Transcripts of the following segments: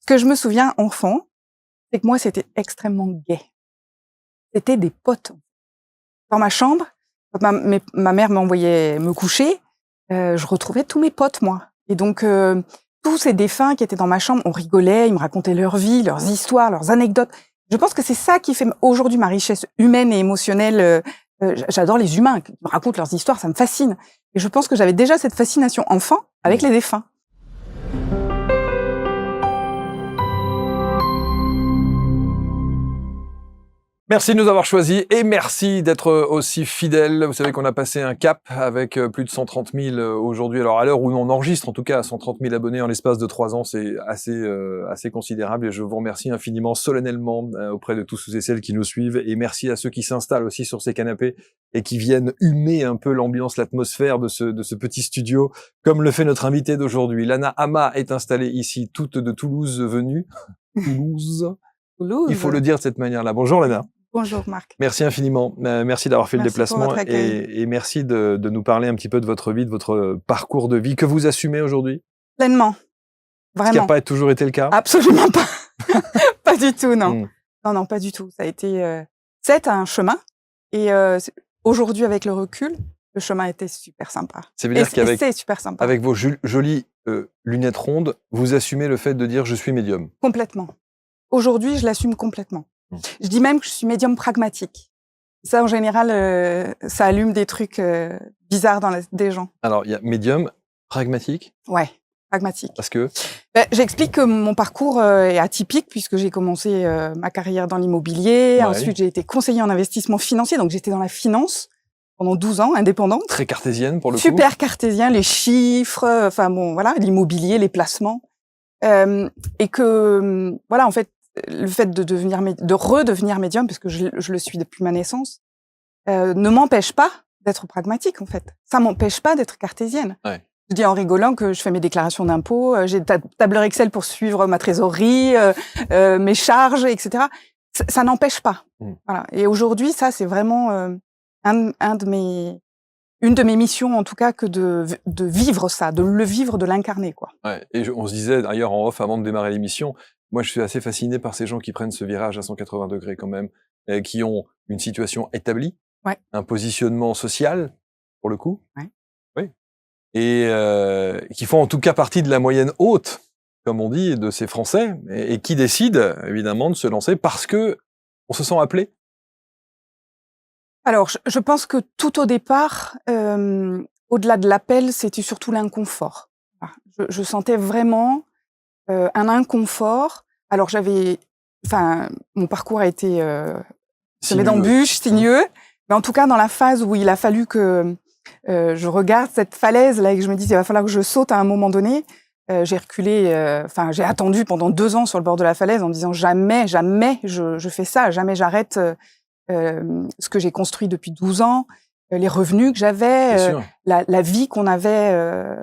que je me souviens, enfant, c'est que moi, c'était extrêmement gai. C'était des potes. Dans ma chambre, quand ma mère m'envoyait me coucher, je retrouvais tous mes potes, moi. Et donc, tous ces défunts qui étaient dans ma chambre, on rigolait, ils me racontaient leur vie, leurs histoires, leurs anecdotes. Je pense que c'est ça qui fait aujourd'hui ma richesse humaine et émotionnelle. J'adore les humains qui me racontent leurs histoires, ça me fascine. Et je pense que j'avais déjà cette fascination enfant avec les défunts. Merci de nous avoir choisis et merci d'être aussi fidèles. Vous savez qu'on a passé un cap avec plus de 130 000 aujourd'hui. Alors à l'heure où on enregistre, en tout cas, 130 000 abonnés en l'espace de 3 ans, c'est assez considérable. Et je vous remercie infiniment, solennellement, auprès de tous ceux et celles qui nous suivent. Et merci à ceux qui s'installent aussi sur ces canapés et qui viennent humer un peu l'ambiance, l'atmosphère de ce petit studio, comme le fait notre invité d'aujourd'hui. Lana Hama est installée ici, toute de Toulouse venue. Toulouse. Il faut le dire de cette manière-là. Bonjour Lana. Bonjour Marc. Merci infiniment. Merci d'avoir fait le déplacement et merci de nous parler un petit peu de votre vie, de votre parcours de vie que vous assumez aujourd'hui. Pleinement. Vraiment. Ce qui n'a pas toujours été le cas. Absolument pas. Pas du tout, non. Non, pas du tout. Ça a été, c'est un chemin. Et aujourd'hui, avec le recul, le chemin était super sympa. Ça veut dire c'est super sympa. Avec vos jolies lunettes rondes, vous assumez le fait de dire je suis médium. Complètement. Aujourd'hui, je l'assume complètement. Je dis même que je suis médium pragmatique. Ça, en général, ça allume des trucs bizarres dans des gens. Alors, il y a médium, pragmatique. Ouais, pragmatique. Parce que j'explique que mon parcours est atypique puisque j'ai commencé ma carrière dans l'immobilier. Ouais. Ensuite, j'ai été conseiller en investissement financier. Donc, j'étais dans la finance pendant 12 ans, indépendante. Très cartésienne, pour le coup. Super cartésien, les chiffres, enfin bon, voilà, l'immobilier, les placements. Et que, voilà, en fait, le fait de redevenir médium, parce que je le suis depuis ma naissance, ne m'empêche pas d'être pragmatique, en fait. Ça m'empêche pas d'être cartésienne. Ouais. Je dis en rigolant que je fais mes déclarations d'impôts, j'ai tableur Excel pour suivre ma trésorerie, mes charges, etc. Ça n'empêche pas. Voilà. Et aujourd'hui, ça, c'est vraiment une de mes missions, en tout cas, que de vivre ça, de le vivre, de l'incarner, quoi. Ouais. Et on se disait, d'ailleurs, en off, avant de démarrer l'émission, moi, je suis assez fasciné par ces gens qui prennent ce virage à 180 degrés quand même, qui ont une situation établie, ouais. Un positionnement social, pour le coup, ouais. Oui, et qui font en tout cas partie de la moyenne haute, comme on dit, de ces Français, et qui décident, évidemment, de se lancer parce que on se sent appelé. Alors, je pense que tout au départ, au-delà de l'appel, c'était surtout l'inconfort. Je sentais vraiment un inconfort. Alors mon parcours a été semé d'embûches, sinueux, mais en tout cas dans la phase où il a fallu que je regarde cette falaise là et que je me dise il va falloir que je saute à un moment donné. J'ai reculé, j'ai attendu pendant 2 ans sur le bord de la falaise en me disant jamais je fais ça, jamais j'arrête ce que j'ai construit depuis 12 ans, les revenus que j'avais, la vie qu'on avait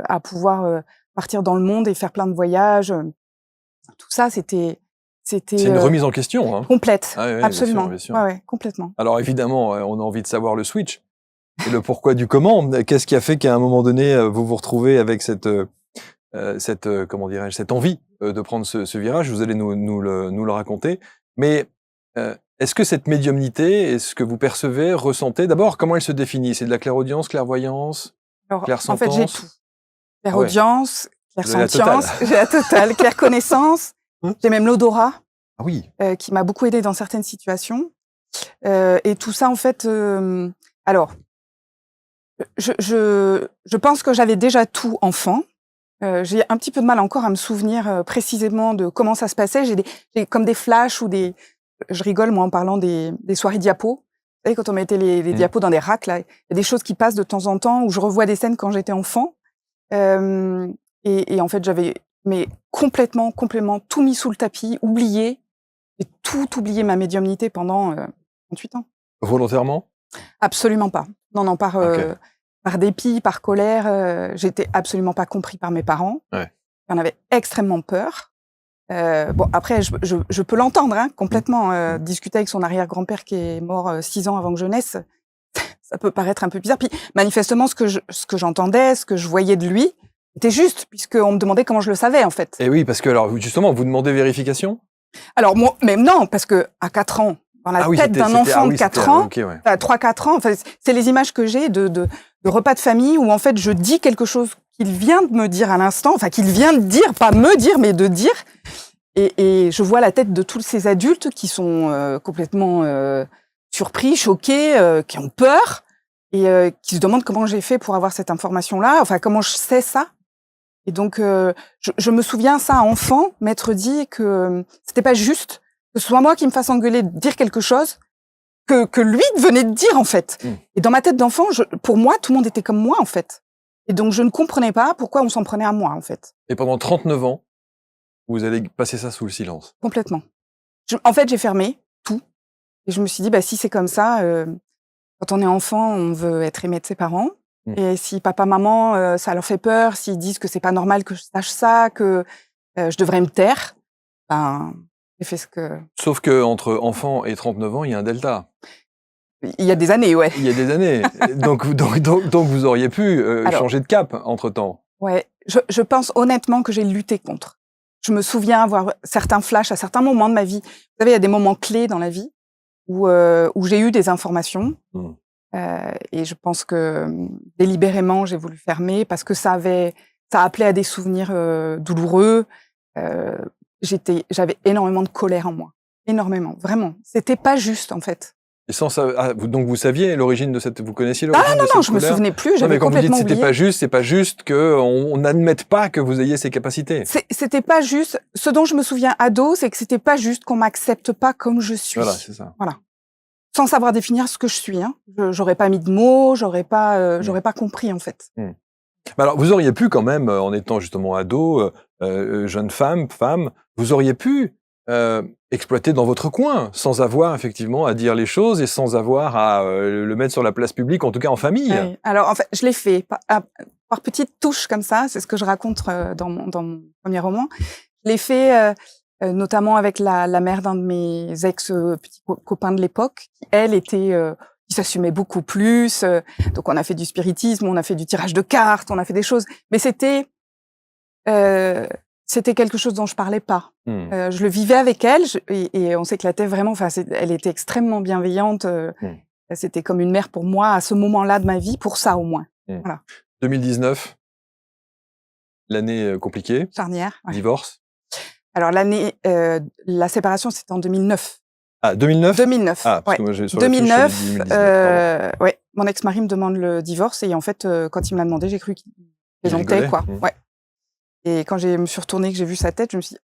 à pouvoir partir dans le monde et faire plein de voyages. Tout ça, c'était c'est une remise en question, hein. Complète, ah, oui, absolument. Bien sûr. Ouais, complètement. Alors évidemment, on a envie de savoir le switch et le pourquoi du comment. Qu'est-ce qui a fait qu'à un moment donné, vous vous retrouvez avec cette comment dirais-je, cette envie de prendre ce virage? Vous allez nous le raconter. Mais est-ce que cette médiumnité, est-ce que vous percevez, ressentez, d'abord, comment elle se définit? C'est de la clairaudience, clairvoyance, clairsentence? En fait, j'ai tout. Clairaudience, clairsentience, j'ai la totale, clairconnaissance, j'ai même l'odorat, qui m'a beaucoup aidé dans certaines situations. Et tout ça, en fait, alors, je pense que j'avais déjà tout enfant. J'ai un petit peu de mal encore à me souvenir précisément de comment ça se passait. J'ai comme des flashs ou je rigole, moi, en parlant des soirées diapos. Vous savez, quand on mettait les diapos dans des racks, là, il y a des choses qui passent de temps en temps où je revois des scènes quand j'étais enfant. Et en fait, j'avais complètement tout mis sous le tapis, oublié. J'ai tout oublié ma médiumnité pendant 38 ans. Volontairement? Absolument pas. Non, par dépit, par colère. J'étais absolument pas compris par mes parents. Ouais. J'en avais extrêmement peur. Bon, après, je peux l'entendre, hein, complètement. Discuter avec son arrière-grand-père qui est mort 6 ans avant que je naisse, ça peut paraître un peu bizarre. Puis, manifestement, ce que j'entendais, ce que je voyais de lui, C'était juste, puisqu'on me demandait comment je le savais, en fait. Et oui, parce que alors justement, vous demandez vérification? Alors, moi, mais non, parce que à 4 ans, dans la tête d'un enfant de 4 ans, OK, ouais. 3-4 ans, enfin, c'est les images que j'ai de repas de famille où, en fait, je dis quelque chose qu'il vient de me dire à l'instant, enfin, qu'il vient de dire, pas me dire, mais de dire. Et je vois la tête de tous ces adultes qui sont complètement surpris, choqués, qui ont peur et qui se demandent comment j'ai fait pour avoir cette information-là, enfin, comment je sais ça. Et donc, je me souviens, ça, enfant, m'être dit que c'était pas juste que ce soit moi qui me fasse engueuler de dire quelque chose que lui venait de dire, en fait. Et dans ma tête d'enfant, pour moi, tout le monde était comme moi, en fait. Et donc, je ne comprenais pas pourquoi on s'en prenait à moi, en fait. Et pendant 39 ans, vous allez passer ça sous le silence? Complètement. En fait, j'ai fermé tout. Et je me suis dit, bah, si c'est comme ça, quand on est enfant, on veut être aimé de ses parents. Et si papa, maman, ça leur fait peur, s'ils disent que c'est pas normal que je sache ça, que je devrais me taire, ben, j'ai fait ce que... Sauf qu'entre enfant et 39 ans, il y a un delta. Il y a des années, ouais. Il y a des années. donc vous auriez pu changer de cap entre-temps. Ouais, je pense honnêtement que j'ai lutté contre. Je me souviens avoir certains flashs à certains moments de ma vie. Vous savez, il y a des moments clés dans la vie où j'ai eu des informations. Et je pense que délibérément, j'ai voulu fermer parce que ça appelait à des souvenirs douloureux. J'avais énormément de colère en moi. Énormément, vraiment. C'était pas juste, en fait. Et sans ça, donc vous saviez l'origine de cette, vous connaissiez l'origine de cette colère? Non, je me souvenais plus, j'avais complètement oublié. C'était pas juste, c'est pas juste qu'on n'admette pas que vous ayez ces capacités. C'était pas juste. Ce dont je me souviens ado, c'est que c'était pas juste qu'on m'accepte pas comme je suis. Voilà, c'est ça. Voilà. Sans savoir définir ce que je suis, hein. J'aurais pas mis de mots, j'aurais pas compris, en fait. Alors, vous auriez pu quand même, en étant justement ado, jeune femme, vous auriez pu exploiter dans votre coin, sans avoir effectivement à dire les choses et sans avoir à le mettre sur la place publique, en tout cas en famille. Oui. Alors, en fait, je l'ai fait par petites touches comme ça. C'est ce que je raconte dans mon premier roman. Je l'ai fait notamment avec la mère d'un de mes ex-petits copains de l'époque, qui, elle, qui s'assumait beaucoup plus. Donc, on a fait du spiritisme, on a fait du tirage de cartes, on a fait des choses. Mais c'était quelque chose dont je parlais pas. Je le vivais avec elle et on s'éclatait vraiment. Enfin, elle était extrêmement bienveillante. C'était comme une mère pour moi à ce moment-là de ma vie, pour ça au moins. Voilà. 2019, l'année compliquée. Charnière. Ouais. Divorce. Alors la séparation, c'était en 2009. Ah, 2009 2009. Ah, parce que moi j'ai sur 2009. La fiche, 2019, ouais, mon ex-mari me demande le divorce et en fait, quand il me l'a demandé, j'ai cru qu'il plaisantait, quoi. Ouais. Et quand je me suis retournée, que j'ai vu sa tête, je me suis dit,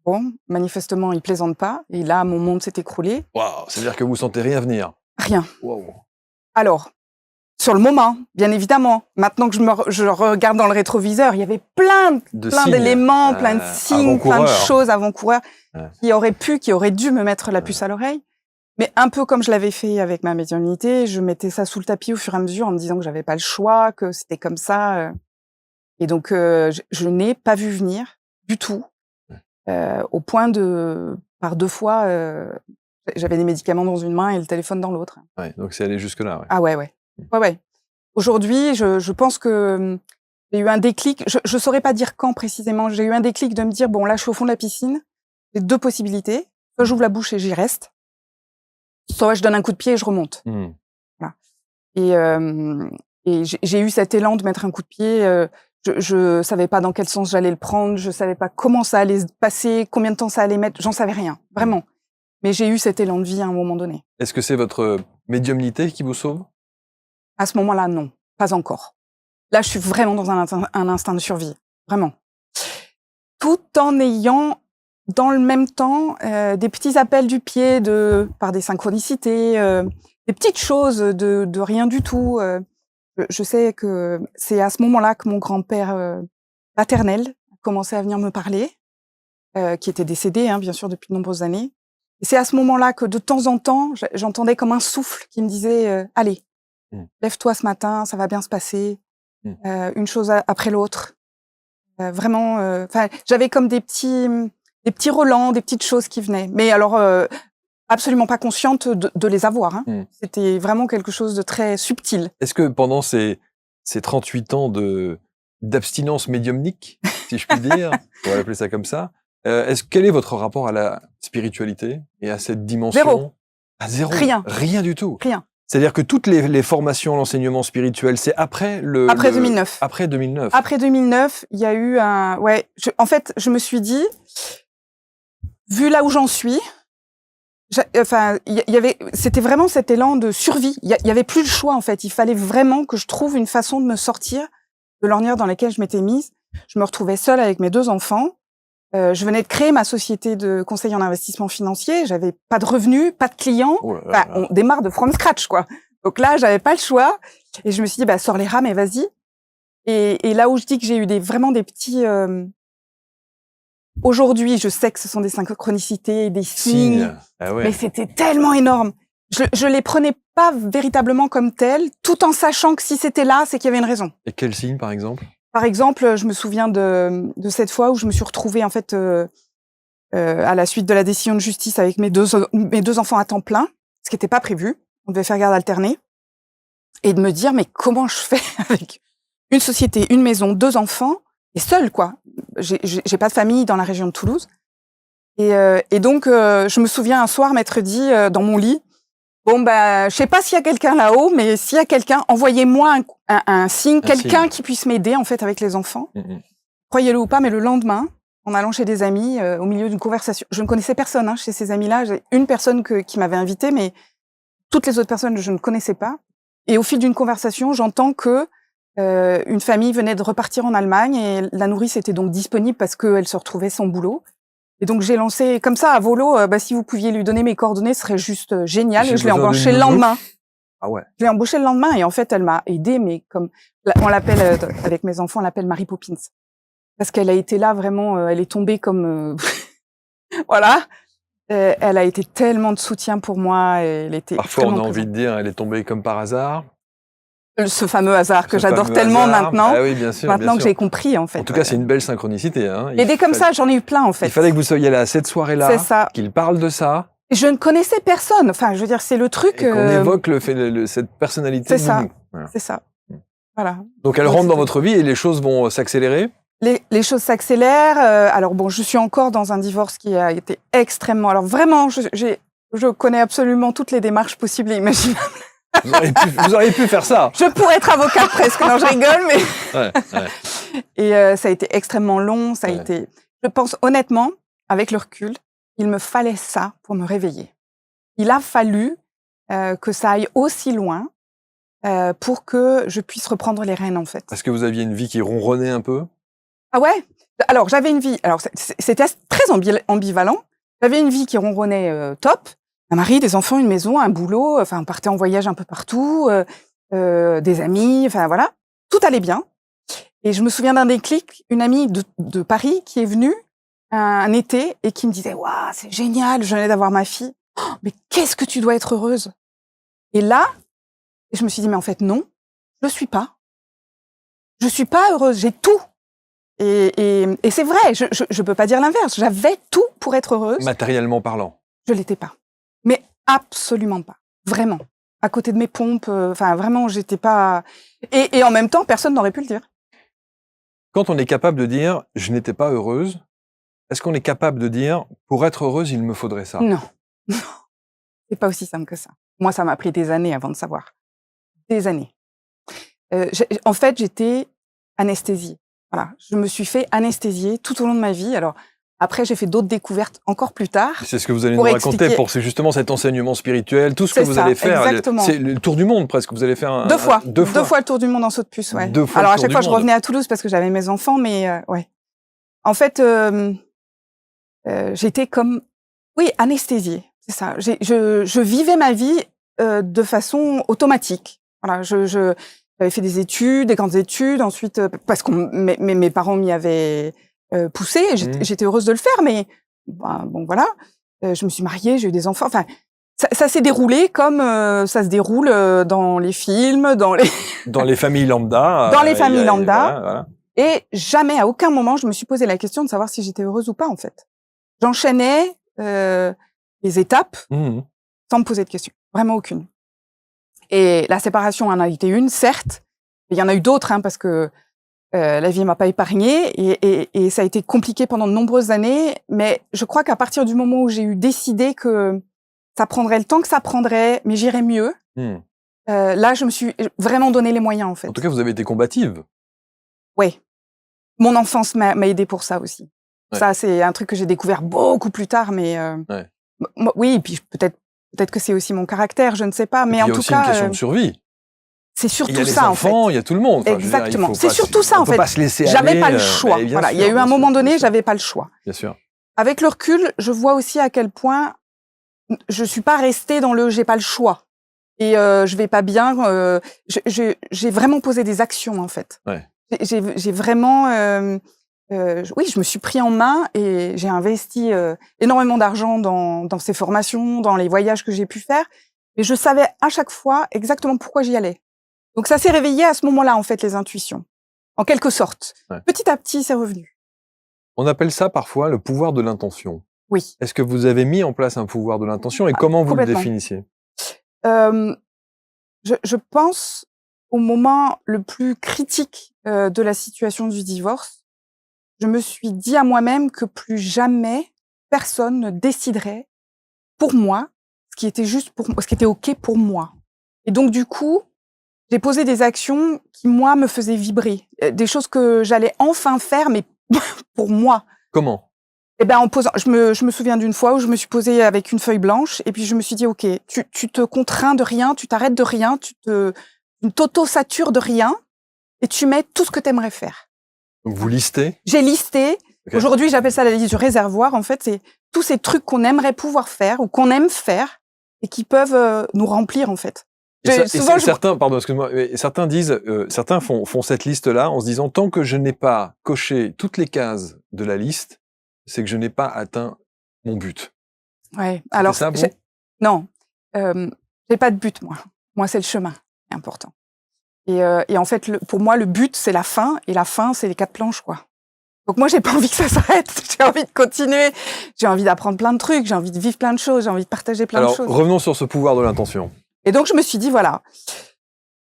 bon, manifestement, il plaisante pas. Et là, mon monde s'est écroulé. Waouh, c'est-à-dire que vous sentez rien venir? Rien. Wow. Alors, sur le moment, bien évidemment, maintenant que je regarde dans le rétroviseur, il y avait plein d'éléments, plein de signes, plein de choses avant-coureurs qui auraient dû me mettre la puce à l'oreille. Mais un peu comme je l'avais fait avec ma médiumnité, je mettais ça sous le tapis au fur et à mesure en me disant que j'avais pas le choix, que c'était comme ça. Et donc, je n'ai pas vu venir du tout, au point par 2 fois, j'avais des médicaments dans une main et le téléphone dans l'autre. Ouais, donc c'est allé jusque-là. Ouais. Ah ouais. Aujourd'hui, je pense que j'ai eu un déclic. Je saurais pas dire quand précisément. J'ai eu un déclic de me dire, bon, là, je suis au fond de la piscine. J'ai 2 possibilités. Soit j'ouvre la bouche et j'y reste. Soit je donne un coup de pied et je remonte. Voilà. Et j'ai eu cet élan de mettre un coup de pied. Je savais pas dans quel sens j'allais le prendre. Je savais pas comment ça allait se passer, combien de temps ça allait mettre. J'en savais rien, vraiment. Mais j'ai eu cet élan de vie à un moment donné. Est-ce que c'est votre médiumnité qui vous sauve? À ce moment-là, non, pas encore. Là, je suis vraiment dans un instinct de survie, vraiment. Tout en ayant, dans le même temps, des petits appels du pied par des synchronicités, des petites choses de rien du tout. Je sais que c'est à ce moment-là que mon grand-père paternel a commencé à venir me parler, qui était décédé, hein, bien sûr, depuis de nombreuses années. Et c'est à ce moment-là que, de temps en temps, j'entendais comme un souffle qui me disait « Allez, lève-toi ce matin, ça va bien se passer. Une chose après l'autre. » Vraiment, j'avais comme des petits relents, des petites choses qui venaient. Mais alors, absolument pas consciente de les avoir. Hein. C'était vraiment quelque chose de très subtil. Est-ce que pendant ces 38 ans de d'abstinence médiumnique, si je puis dire, on va l'appeler ça comme ça. Quel est votre rapport à la spiritualité et à cette dimension? Zéro. À zéro. Rien. Rien du tout. Rien. C'est-à-dire que toutes les formations, l'enseignement spirituel, c'est après Après 2009. Après 2009. Après 2009, il y a eu un... Ouais, en fait, je me suis dit, vu là où j'en suis, c'était vraiment cet élan de survie. Il y avait plus le choix, en fait. Il fallait vraiment que je trouve une façon de me sortir de l'ornière dans laquelle je m'étais mise. Je me retrouvais seule avec mes 2 enfants. Je venais de créer ma société de conseil en investissement financier. J'avais pas de revenus, pas de clients. Oh là là. On démarre de from scratch, quoi. Donc là, j'avais pas le choix. Et je me suis dit, sors les rames et vas-y. Et là où je dis que j'ai eu vraiment des petits... Aujourd'hui, je sais que ce sont des synchronicités, des signes. Ah ouais. Mais c'était tellement énorme. Je les prenais pas véritablement comme tels, tout en sachant que si c'était là, c'est qu'il y avait une raison. Et quel signe, par exemple? Par exemple, je me souviens de cette fois où je me suis retrouvée en fait à la suite de la décision de justice avec mes deux enfants à temps plein, ce qui n'était pas prévu. On devait faire garde alternée, et de me dire mais comment je fais avec une société, une maison, 2 enfants et seule quoi. J'ai pas de famille dans la région de Toulouse, et donc je me souviens un soir m'être dit dans mon lit. Bon, je sais pas s'il y a quelqu'un là-haut, mais s'il y a quelqu'un, envoyez-moi un signe, quelqu'un qui puisse m'aider, en fait, avec les enfants. Croyez-le ou pas, mais le lendemain, en allant chez des amis, au milieu d'une conversation, je ne connaissais personne, chez ces amis-là. J'ai une personne qui m'avait invitée, mais toutes les autres personnes, je ne connaissais pas. Et au fil d'une conversation, j'entends que une famille venait de repartir en Allemagne et la nourrice était donc disponible parce qu'elle se retrouvait sans boulot. Et donc, j'ai lancé comme ça, à volo, si vous pouviez lui donner mes coordonnées, ce serait juste génial. Et je l'ai embauchée le lendemain. Ah ouais. Je l'ai embauchée le lendemain et en fait, elle m'a aidée, mais comme on l'appelle, avec mes enfants, on l'appelle Mary Poppins. Parce qu'elle a été là vraiment, elle est tombée comme... voilà. Elle a été tellement de soutien pour moi. Elle était Parfois, on a envie de dire, elle est tombée comme par hasard. Ce fameux hasard que j'adore tellement maintenant. Ah oui, bien sûr. Maintenant que j'ai compris, en fait. En tout cas, c'est une belle synchronicité. Et des comme ça, j'en ai eu plein, en fait. Il fallait que vous soyez là à cette soirée-là, qu'il parle de ça. Je ne connaissais personne. Enfin, je veux dire, c'est le truc... Et qu'on évoque cette personnalité. C'est ça. Voilà. C'est ça. Voilà. Donc, elle rentre dans votre vie et les choses vont s'accélérer. Les choses s'accélèrent. Alors bon, je suis encore dans un divorce qui a été extrêmement... Alors vraiment, je connais absolument toutes les démarches possibles et imaginables. Vous auriez pu faire ça. Je pourrais être avocate presque. Non, je rigole, mais... Ouais. Et ça a été extrêmement long. Ça a été... Je pense honnêtement, avec le recul, il me fallait ça pour me réveiller. Il a fallu que ça aille aussi loin pour que je puisse reprendre les rênes, en fait. Est-ce que vous aviez une vie qui ronronnait un peu? Ah ouais. Alors, j'avais une vie... Alors, c'était très ambivalent. J'avais une vie qui ronronnait top. Un mari, des enfants, une maison, un boulot. Enfin, on partait en voyage un peu partout. Des amis. Enfin, voilà. Tout allait bien. Et je me souviens d'un déclic. Une amie de Paris qui est venue un été et qui me disait « Waouh, c'est génial, je venais d'avoir ma fille. Oh, mais qu'est-ce que tu dois être heureuse !» Et là, je me suis dit « Mais en fait, non, je suis pas. Je suis pas heureuse, j'ai tout. » Et c'est vrai, je peux pas dire l'inverse. J'avais tout pour être heureuse. Matériellement parlant. Je l'étais pas. Mais absolument pas. Vraiment. À côté de mes pompes, enfin vraiment, j'étais pas... Et en même temps, personne n'aurait pu le dire. Quand on est capable de dire « je n'étais pas heureuse », est-ce qu'on est capable de dire « pour être heureuse, il me faudrait ça » ? Non. Non. C'est pas aussi simple que ça. Moi, ça m'a pris des années avant de savoir. Des années. En fait, j'étais anesthésiée. Voilà. Je me suis fait anesthésier tout au long de ma vie. Alors, après, j'ai fait d'autres découvertes encore plus tard. C'est ce que vous allez nous raconter pour justement cet enseignement spirituel, tout ce que vous allez faire. C'est le tour du monde presque. Vous allez faire deux fois le tour du monde en saut de puce. Ouais. Alors à chaque fois, je revenais à Toulouse parce que j'avais mes enfants, mais ouais. En fait, j'étais comme, oui, anesthésiée. C'est ça. Je vivais ma vie de façon automatique. Voilà. J'avais fait des études, des grandes études. Ensuite, parce que mes parents m'y avaient poussé, j'étais heureuse de le faire, mais bon voilà, je me suis mariée, j'ai eu des enfants, enfin ça s'est déroulé comme ça se déroule dans les films, dans les familles lambda. Dans les familles lambda. Voilà. Et jamais, à aucun moment, je me suis posé la question de savoir si j'étais heureuse ou pas, en fait. J'enchaînais les étapes sans me poser de questions, vraiment aucune. Et la séparation en a été une, certes, il y en a eu d'autres, parce que La vie m'a pas épargnée et ça a été compliqué pendant de nombreuses années. Mais je crois qu'à partir du moment où j'ai eu décidé que ça prendrait le temps que ça prendrait, mais j'irais mieux, là, je me suis vraiment donné les moyens, en fait. En tout cas, vous avez été combative. Oui. Mon enfance m'a aidée pour ça aussi. Ouais. Ça, c'est un truc que j'ai découvert beaucoup plus tard, mais oui, et puis peut-être que c'est aussi mon caractère, je ne sais pas. Mais en tout cas, il y a aussi une question de survie. C'est surtout il y a les ça, enfants, en fait. Il y a tout le monde. Enfin, Exactement. dire, C'est surtout ça, en fait. On peut pas se laisser J'avais aller, pas le choix. Voilà. Il y a eu un moment donné, j'avais pas le choix. Bien sûr. Avec le recul, je vois aussi à quel point je suis pas restée dans le j'ai pas le choix. Et je vais pas bien. J'ai vraiment posé des actions, en fait. Ouais. J'ai vraiment. Oui, je me suis pris en main et j'ai investi énormément d'argent dans ces formations, dans les voyages que j'ai pu faire. Et je savais à chaque fois exactement pourquoi j'y allais. Donc ça s'est réveillé à ce moment-là, en fait, les intuitions. En quelque sorte. Ouais. Petit à petit, c'est revenu. On appelle ça parfois le pouvoir de l'intention. Oui. Est-ce que vous avez mis en place un pouvoir de l'intention et comment vous le définissiez? Je pense au moment le plus critique de la situation du divorce, je me suis dit à moi-même que plus jamais personne ne déciderait pour moi ce qui était juste pour moi, ce qui était OK pour moi. Et donc du coup, j'ai posé des actions qui moi me faisaient vibrer, des choses que j'allais enfin faire, mais pour moi. Comment? Eh ben en posant, je me souviens d'une fois où je me suis posée avec une feuille blanche et puis je me suis dit OK, tu te contrains de rien, tu t'arrêtes de rien, tu t'auto-satures de rien et tu mets tout ce que tu aimerais faire. Donc vous listez? J'ai listé. Okay. Aujourd'hui, j'appelle ça la liste du réservoir. En fait, c'est tous ces trucs qu'on aimerait pouvoir faire ou qu'on aime faire et qui peuvent nous remplir, en fait. Certains, pardon, excuse-moi, certains disent, certains font cette liste-là en se disant tant que je n'ai pas coché toutes les cases de la liste, c'est que je n'ai pas atteint mon but. Ouais. Alors, ça, bon non, j'ai pas de but, moi. Moi, c'est le chemin qui est important. Et en fait, pour moi, le but, c'est la fin, et la fin, c'est les 4 planches, quoi. Donc moi, j'ai pas envie que ça s'arrête. J'ai envie de continuer. J'ai envie d'apprendre plein de trucs. J'ai envie de vivre plein de choses. J'ai envie de partager plein de choses. Alors, revenons sur ce pouvoir de l'intention. Et donc, je me suis dit, voilà,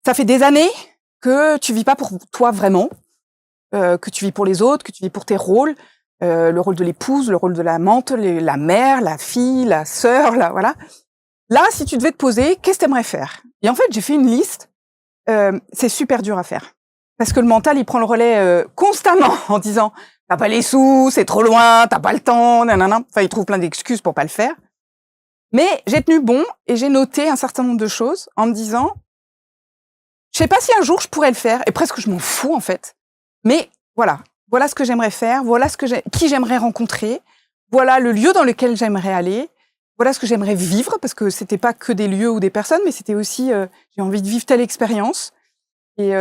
ça fait des années que tu vis pas pour toi vraiment, que tu vis pour les autres, que tu vis pour tes rôles, le rôle de l'épouse, le rôle de l'amante, la mère, la fille, la sœur, voilà. Là, si tu devais te poser, qu'est-ce que t'aimerais faire? Et en fait, j'ai fait une liste. C'est super dur à faire. Parce que le mental, il prend le relais constamment en disant « T'as pas les sous, c'est trop loin, t'as pas le temps, nanana ». Enfin, il trouve plein d'excuses pour pas le faire. Mais j'ai tenu bon et j'ai noté un certain nombre de choses en me disant « Je sais pas si un jour je pourrais le faire ». Et presque je m'en fous, en fait. Mais voilà ce que j'aimerais faire, voilà qui j'aimerais rencontrer, voilà le lieu dans lequel j'aimerais aller, voilà ce que j'aimerais vivre, parce que c'était pas que des lieux ou des personnes, mais c'était aussi j'ai envie de vivre telle expérience. Et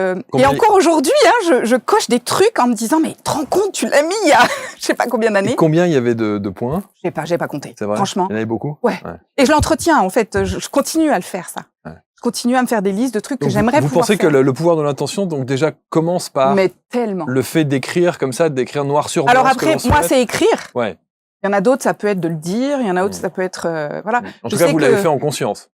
encore aujourd'hui, hein, je coche des trucs en me disant mais te rends compte, tu l'as mis il y a je sais pas combien d'années. Et combien il y avait de points? J'ai pas compté. C'est vrai. Franchement. Il y en avait beaucoup. Ouais. Et je l'entretiens en fait. Je continue à le faire ça. Ouais. Je continue à me faire des listes de trucs que j'aimerais pouvoir faire. Vous pensez que le pouvoir de l'intention donc déjà commence par le fait d'écrire comme ça, d'écrire noir sur blanc. Alors après, moi c'est écrire. Ouais. Il y en a d'autres, ça peut être de le dire. Il y en a d'autres, ça peut être voilà. En tout cas, vous l'avez fait en conscience.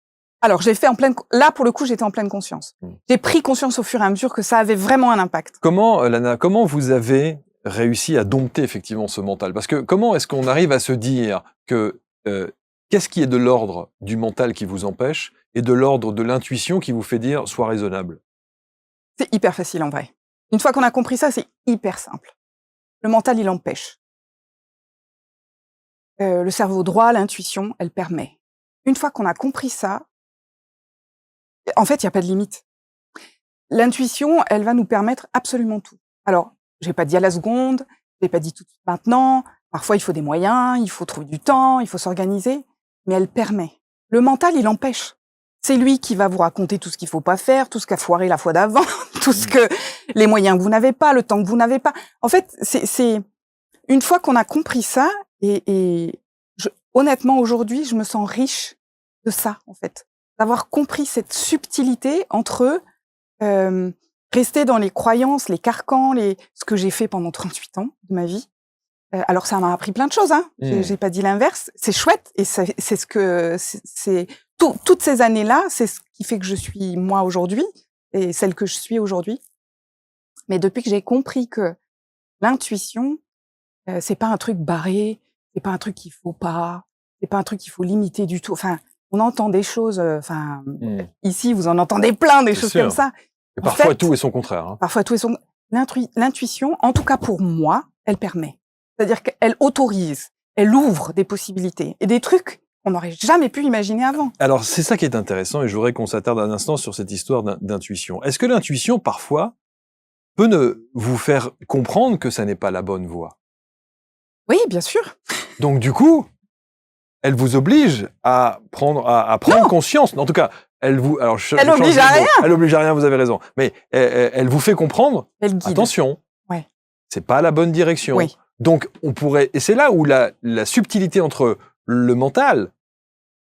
Alors, j'ai fait là, pour le coup, j'étais en pleine conscience. J'ai pris conscience au fur et à mesure que ça avait vraiment un impact. Comment, Lana, comment vous avez réussi à dompter effectivement ce mental? Parce que comment est-ce qu'on arrive à se dire que qu'est-ce qui est de l'ordre du mental qui vous empêche et de l'ordre de l'intuition qui vous fait dire « sois raisonnable ». C'est hyper facile en vrai. Une fois qu'on a compris ça, c'est hyper simple. Le mental, il empêche. Le cerveau droit, l'intuition, elle permet. Une fois qu'on a compris ça, en fait, il n'y a pas de limite. L'intuition, elle va nous permettre absolument tout. Alors, j'ai pas dit à la seconde, j'ai pas dit tout de suite maintenant. Parfois, il faut des moyens, il faut trouver du temps, il faut s'organiser, mais elle permet. Le mental, il empêche. C'est lui qui va vous raconter tout ce qu'il faut pas faire, tout ce qu'a foiré la fois d'avant, les moyens que vous n'avez pas, le temps que vous n'avez pas. En fait, c'est une fois qu'on a compris ça, honnêtement, aujourd'hui, je me sens riche de ça, en fait. D'avoir compris cette subtilité entre rester dans les croyances, les carcans, ce que j'ai fait pendant 38 ans de ma vie. Alors ça m'a appris plein de choses, hein. J'ai pas dit l'inverse. C'est chouette et toutes ces années-là, c'est ce qui fait que je suis moi aujourd'hui et celle que je suis aujourd'hui. Mais depuis que j'ai compris que l'intuition, c'est pas un truc barré, c'est pas un truc qu'il faut pas, c'est pas un truc qu'il faut limiter du tout. Enfin, on entend des choses, ici, vous en entendez plein, des C'est choses sûr. comme ça. Et En parfois, fait, tout est son contraire. Hein. Parfois, tout est son... L'intuition, en tout cas pour moi, elle permet. C'est-à-dire qu'elle autorise, elle ouvre des possibilités et des trucs qu'on n'aurait jamais pu imaginer avant. Alors, c'est ça qui est intéressant et je voudrais qu'on s'attarde un instant sur cette histoire d'intuition. Est-ce que l'intuition, parfois, peut vous faire comprendre que ça n'est pas la bonne voie? Oui, bien sûr. Donc, du coup, elle vous oblige à prendre conscience. En tout cas, elle vous... Alors, elle oblige à rien. Elle oblige à rien, vous avez raison. Mais elle vous fait comprendre, elle guide. Attention, ouais. C'est pas la bonne direction. Oui. Donc, on pourrait... Et c'est là où la subtilité entre le mental,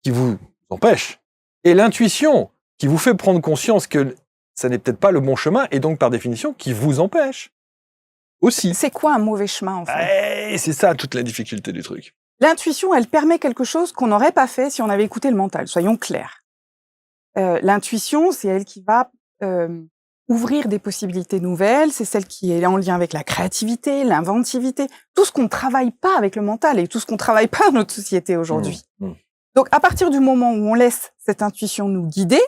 qui vous empêche, et l'intuition, qui vous fait prendre conscience que ça n'est peut-être pas le bon chemin, et donc, par définition, qui vous empêche aussi. C'est quoi un mauvais chemin, en fait? C'est ça, toute la difficulté du truc. L'intuition, elle permet quelque chose qu'on n'aurait pas fait si on avait écouté le mental, soyons clairs. L'intuition, c'est elle qui va ouvrir des possibilités nouvelles, c'est celle qui est en lien avec la créativité, l'inventivité, tout ce qu'on ne travaille pas avec le mental et tout ce qu'on ne travaille pas dans notre société aujourd'hui. Donc, à partir du moment où on laisse cette intuition nous guider,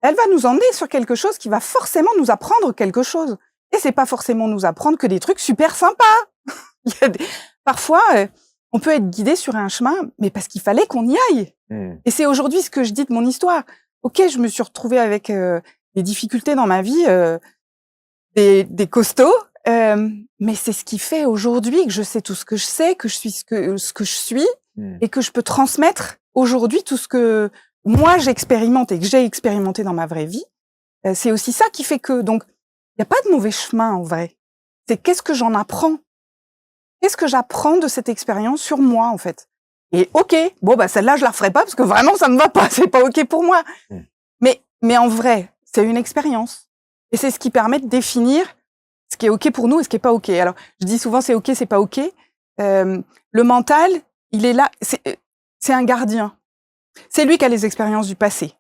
elle va nous emmener sur quelque chose qui va forcément nous apprendre quelque chose. Et c'est pas forcément nous apprendre que des trucs super sympas. Parfois, on peut être guidé sur un chemin, mais parce qu'il fallait qu'on y aille. Et c'est aujourd'hui ce que je dis de mon histoire. Ok, je me suis retrouvée avec des difficultés dans ma vie, des costauds, mais c'est ce qui fait aujourd'hui que je sais tout ce que je sais, que je suis ce que je suis, et que je peux transmettre aujourd'hui tout ce que moi j'expérimente et que j'ai expérimenté dans ma vraie vie. C'est aussi ça qui fait que, donc, il n'y a pas de mauvais chemin en vrai. C'est qu'est-ce que j'en apprends? Qu'est-ce que j'apprends de cette expérience sur moi, en fait? Et ok, bon, bah, celle-là, je la referai pas parce que vraiment, ça me va pas. C'est pas ok pour moi. Mais en vrai, c'est une expérience. Et c'est ce qui permet de définir ce qui est ok pour nous et ce qui est pas ok. Alors, je dis souvent, c'est ok, c'est pas ok. Le mental, il est là. C'est un gardien. C'est lui qui a les expériences du passé.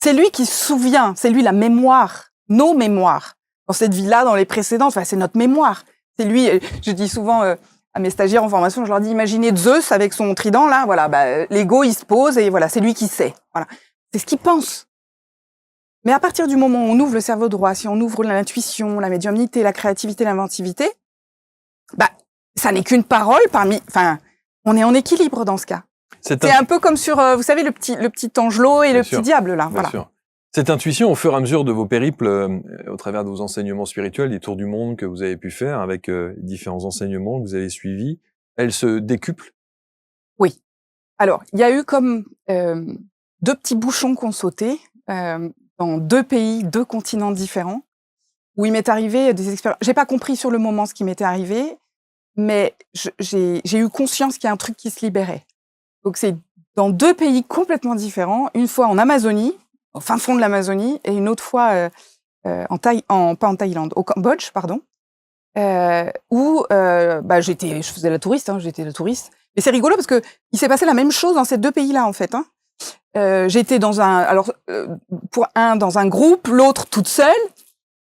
C'est lui qui se souvient. C'est lui la mémoire. Nos mémoires. Dans cette vie-là, dans les précédentes, enfin, c'est notre mémoire. C'est lui, je dis souvent à mes stagiaires en formation, je leur dis, imaginez Zeus avec son trident, là, voilà, bah, l'ego, il se pose et voilà, c'est lui qui sait. Voilà. C'est ce qu'il pense. Mais à partir du moment où on ouvre le cerveau droit, si on ouvre l'intuition, la médiumnité, la créativité, l'inventivité, bah, ça n'est qu'une parole enfin, on est en équilibre dans ce cas. C'est un peu comme sur, vous savez, le petit angelot et le petit diable, là. Voilà. Sûr. Cette intuition, au fur et à mesure de vos périples, au travers de vos enseignements spirituels, des tours du monde que vous avez pu faire avec différents enseignements que vous avez suivis, elle se décuple? Oui. Alors, il y a eu comme 2 petits bouchons qui ont sauté dans 2 pays, 2 continents différents, où il m'est arrivé des expériences. J'ai pas compris sur le moment ce qui m'était arrivé, mais j'ai eu conscience qu'il y a un truc qui se libérait. Donc c'est dans 2 pays complètement différents, une fois en Amazonie, au fin fond de l'Amazonie, et une autre fois pas en Thaïlande, au Cambodge, pardon, où je faisais la touriste, j'étais la touriste. Et c'est rigolo parce que il s'est passé la même chose dans ces 2 pays-là, en fait. J'étais dans dans un groupe, l'autre toute seule,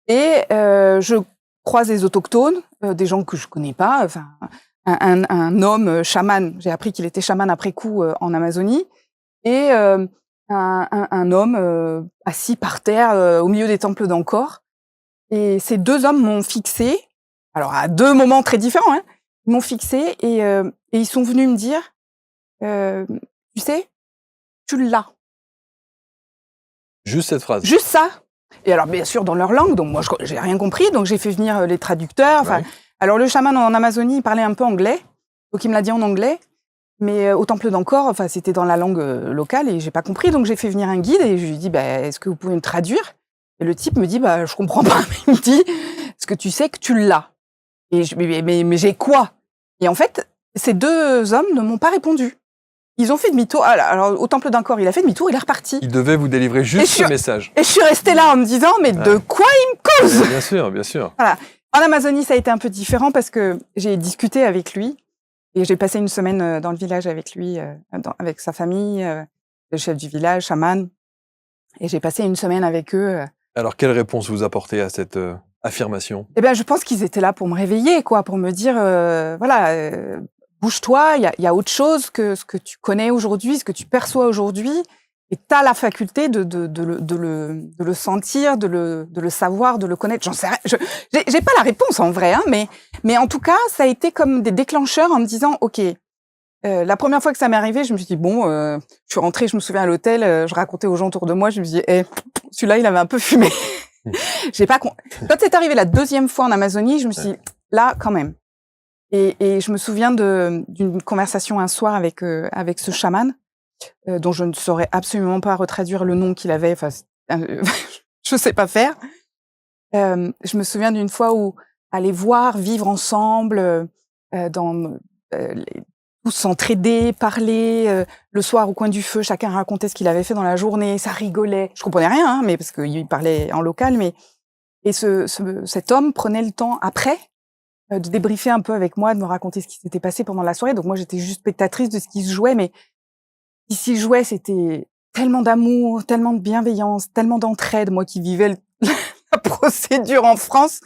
et je croise des autochtones, des gens que je connais pas, enfin un homme chaman. J'ai appris qu'il était chaman après coup en Amazonie, et un homme assis par terre au milieu des temples d'Angkor. Et ces 2 hommes m'ont fixé, alors à 2 moments très différents, ils m'ont fixé et ils sont venus me dire, tu sais, tu l'as. Juste cette phrase. Juste ça. Et alors bien sûr dans leur langue, donc moi j'ai rien compris, donc j'ai fait venir les traducteurs. Enfin, alors le chaman en Amazonie, il parlait un peu anglais, donc il me l'a dit en anglais. Mais au temple d'Angkor, enfin, c'était dans la langue locale et j'ai pas compris, donc j'ai fait venir un guide et je lui ai dit, est-ce que vous pouvez me traduire? Et le type me dit, je comprends pas, mais il me dit, est-ce que tu sais que tu l'as? Et je mais j'ai quoi? Et en fait, ces 2 hommes ne m'ont pas répondu. Ils ont fait demi-tour. Alors au temple d'Angkor, il a fait demi-tour, il est reparti. Il devait vous délivrer juste ce message. Et je suis restée là en me disant, mais de quoi il me cause? Bien sûr, bien sûr. Voilà. En Amazonie, ça a été un peu différent parce que j'ai discuté avec lui. Et j'ai passé une semaine dans le village avec lui, avec sa famille, le chef du village, chaman. Et j'ai passé une semaine avec eux. Alors, quelle réponse vous apportez à cette affirmation? Eh ben, je pense qu'ils étaient là pour me réveiller, quoi, pour me dire, voilà, bouge-toi, il y a autre chose que ce que tu connais aujourd'hui, ce que tu perçois aujourd'hui, et tu as la faculté de le sentir, de le savoir, de le connaître. J'en sais rien. J'ai pas la réponse en vrai, hein, mais en tout cas, ça a été comme des déclencheurs en me disant, ok. La première fois que ça m'est arrivé, je me suis dit bon, je suis rentrée, je me souviens à l'hôtel, je racontais aux gens autour de moi, je me suis dit, celui-là, il avait un peu fumé. J'ai pas. Quand c'est arrivé la deuxième fois en Amazonie, je me suis dit là, quand même. Et je me souviens d'une conversation un soir avec ce chaman, dont je ne saurais absolument pas retraduire le nom qu'il avait. Enfin, je sais pas faire. Je me souviens d'une fois où aller voir, vivre ensemble, dans tous s'entraider, parler, le soir au coin du feu, chacun racontait ce qu'il avait fait dans la journée, ça rigolait. Je comprenais rien, hein, mais parce qu'il parlait en local, et cet homme prenait le temps après de débriefer un peu avec moi, de me raconter ce qui s'était passé pendant la soirée. Donc moi, j'étais juste spectatrice de ce qui se jouait, mais ce qui s'y jouait, c'était tellement d'amour, tellement de bienveillance, tellement d'entraide. Moi qui vivais la procédure en France,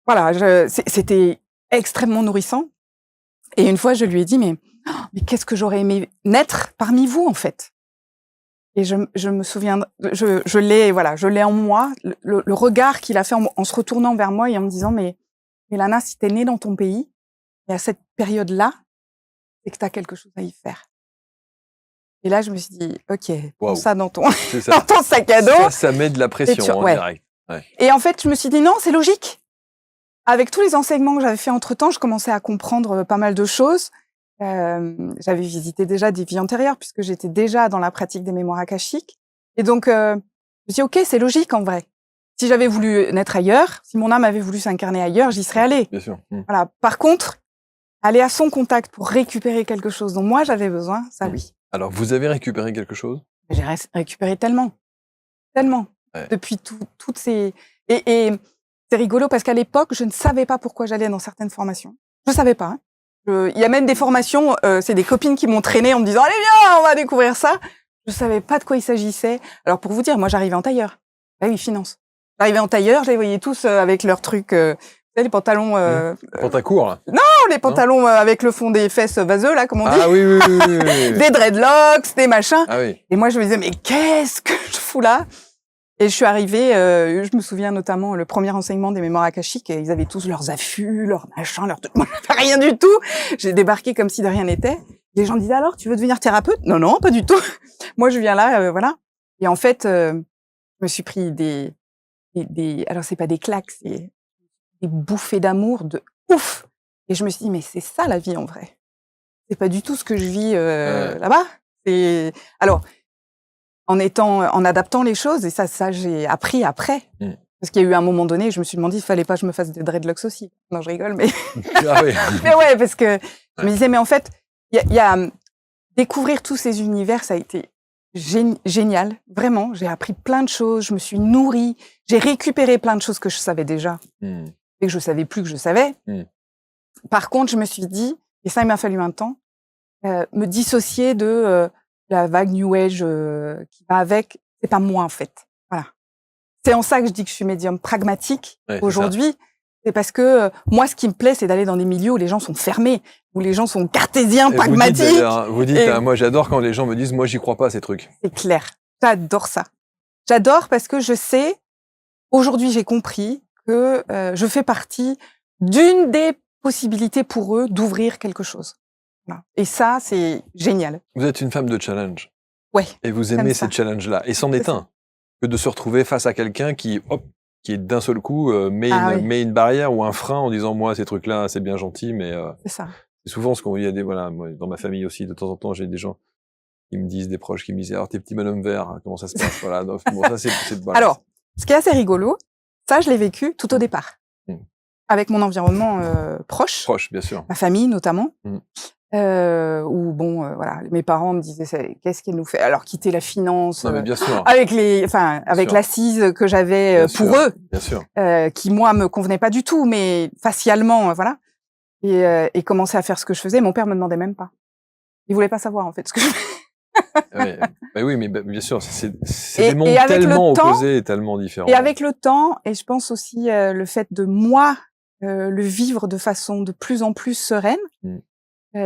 voilà, c'était extrêmement nourrissant. Et une fois, je lui ai dit, mais qu'est-ce que j'aurais aimé naître parmi vous, en fait. Et je me souviens, je l'ai en moi, le regard qu'il a fait en se retournant vers moi et en me disant, mais Lana, si t'es née dans ton pays, et à cette période-là, c'est que t'as quelque chose à y faire. Et là, je me suis dit, ok, prends ça dans ton, dans ton sac à dos. Ça met de la pression en direct. Ouais. Et en fait, je me suis dit, non, c'est logique. Avec tous les enseignements que j'avais fait entre-temps, je commençais à comprendre pas mal de choses. J'avais visité déjà des vies antérieures puisque j'étais déjà dans la pratique des mémoires akashiques. Et donc, je me suis dit, ok, c'est logique en vrai. Si j'avais voulu naître ailleurs, si mon âme avait voulu s'incarner ailleurs, j'y serais allée. Bien sûr. Voilà. Par contre, aller à son contact pour récupérer quelque chose dont moi j'avais besoin, ça oui. Alors, vous avez récupéré quelque chose? J'ai récupéré tellement. Ouais. Depuis toutes ces... Et c'est rigolo parce qu'à l'époque, je ne savais pas pourquoi j'allais dans certaines formations. Je savais pas. Hein. Il y a même des formations, c'est des copines qui m'ont traînée en me disant « Allez, viens, on va découvrir ça !» Je savais pas de quoi il s'agissait. Alors, pour vous dire, moi, j'arrivais en tailleur. Ah oui, finance. J'arrivais en tailleur, je les voyais tous avec leurs trucs, les pantalons... pantacourt, là. Non, les pantalons avec le fond des fesses vaseux, là, comme on dit. Ah oui. Des dreadlocks, des machins. Ah oui. Et moi, je me disais « Mais qu'est-ce que je fous là ?» Et je suis arrivée, je me souviens notamment le premier enseignement des mémoires akashiques, ils avaient tous leurs affûts, leurs machins, leurs trucs. Moi, j'avais rien du tout. J'ai débarqué comme si de rien n'était. Les gens disaient alors, tu veux devenir thérapeute? Non, pas du tout. Moi, je viens là, voilà. Et en fait, je me suis pris alors c'est pas des claques, c'est des bouffées d'amour de ouf. Et je me suis dit, mais c'est ça la vie en vrai. C'est pas du tout ce que je vis là-bas. Alors. En adaptant les choses, et ça j'ai appris après. Parce qu'il y a eu un moment donné, je me suis demandé, il fallait pas que je me fasse des dreadlocks aussi. Non, je rigole, mais. Ah oui. Mais ouais, parce que je me disais, mais en fait, il y a découvrir tous ces univers, ça a été génial. Vraiment, j'ai appris plein de choses, je me suis nourrie, j'ai récupéré plein de choses que je savais déjà. Et que je savais plus que je savais. Par contre, je me suis dit, et ça, il m'a fallu un temps, me dissocier de, la vague New Age qui va avec, c'est pas moi en fait. Voilà. C'est en ça que je dis que je suis médium pragmatique aujourd'hui. C'est parce que moi, ce qui me plaît, c'est d'aller dans des milieux où les gens sont fermés, où les gens sont cartésiens, pragmatiques. Vous dites, moi j'adore quand les gens me disent, moi j'y crois pas à ces trucs. C'est clair. J'adore ça. J'adore parce que je sais, aujourd'hui j'ai compris que je fais partie d'une des possibilités pour eux d'ouvrir quelque chose. Voilà. Et ça, c'est génial. Vous êtes une femme de challenge. Ouais. Et vous aimez ces challenges-là. Et c'en est un. Que de se retrouver face à quelqu'un qui est d'un seul coup, met une barrière ou un frein en disant, moi, ces trucs-là, c'est bien gentil, mais, c'est ça. C'est souvent ce qu'on y a voilà, moi, dans ma famille aussi, de temps en temps, j'ai des gens qui me disent, des proches qui me disent, alors, tes petits bonhommes verts, comment ça se passe? Voilà. Donc, bon, ça, voilà. Alors, ce qui est assez rigolo, ça, je l'ai vécu tout au départ. Avec mon environnement, proche. Proche, bien sûr. Ma famille, notamment. Où voilà, mes parents me disaient qu'est-ce qu'elle nous fait, alors quitter la finance, bien sûr. avec l'assise que j'avais pour eux, bien sûr. Qui moi me convenait pas du tout, mais facialement, voilà, et commencer à faire ce que je faisais. Mon père me demandait même pas, il voulait pas savoir en fait ce que je faisais. Ouais. Bah oui, mais bien sûr, c'est Et des mondes et avec le tellement temps opposés et tellement différents. et avec le temps et je pense aussi, le fait de moi, le vivre de façon de plus en plus sereine, Mmh.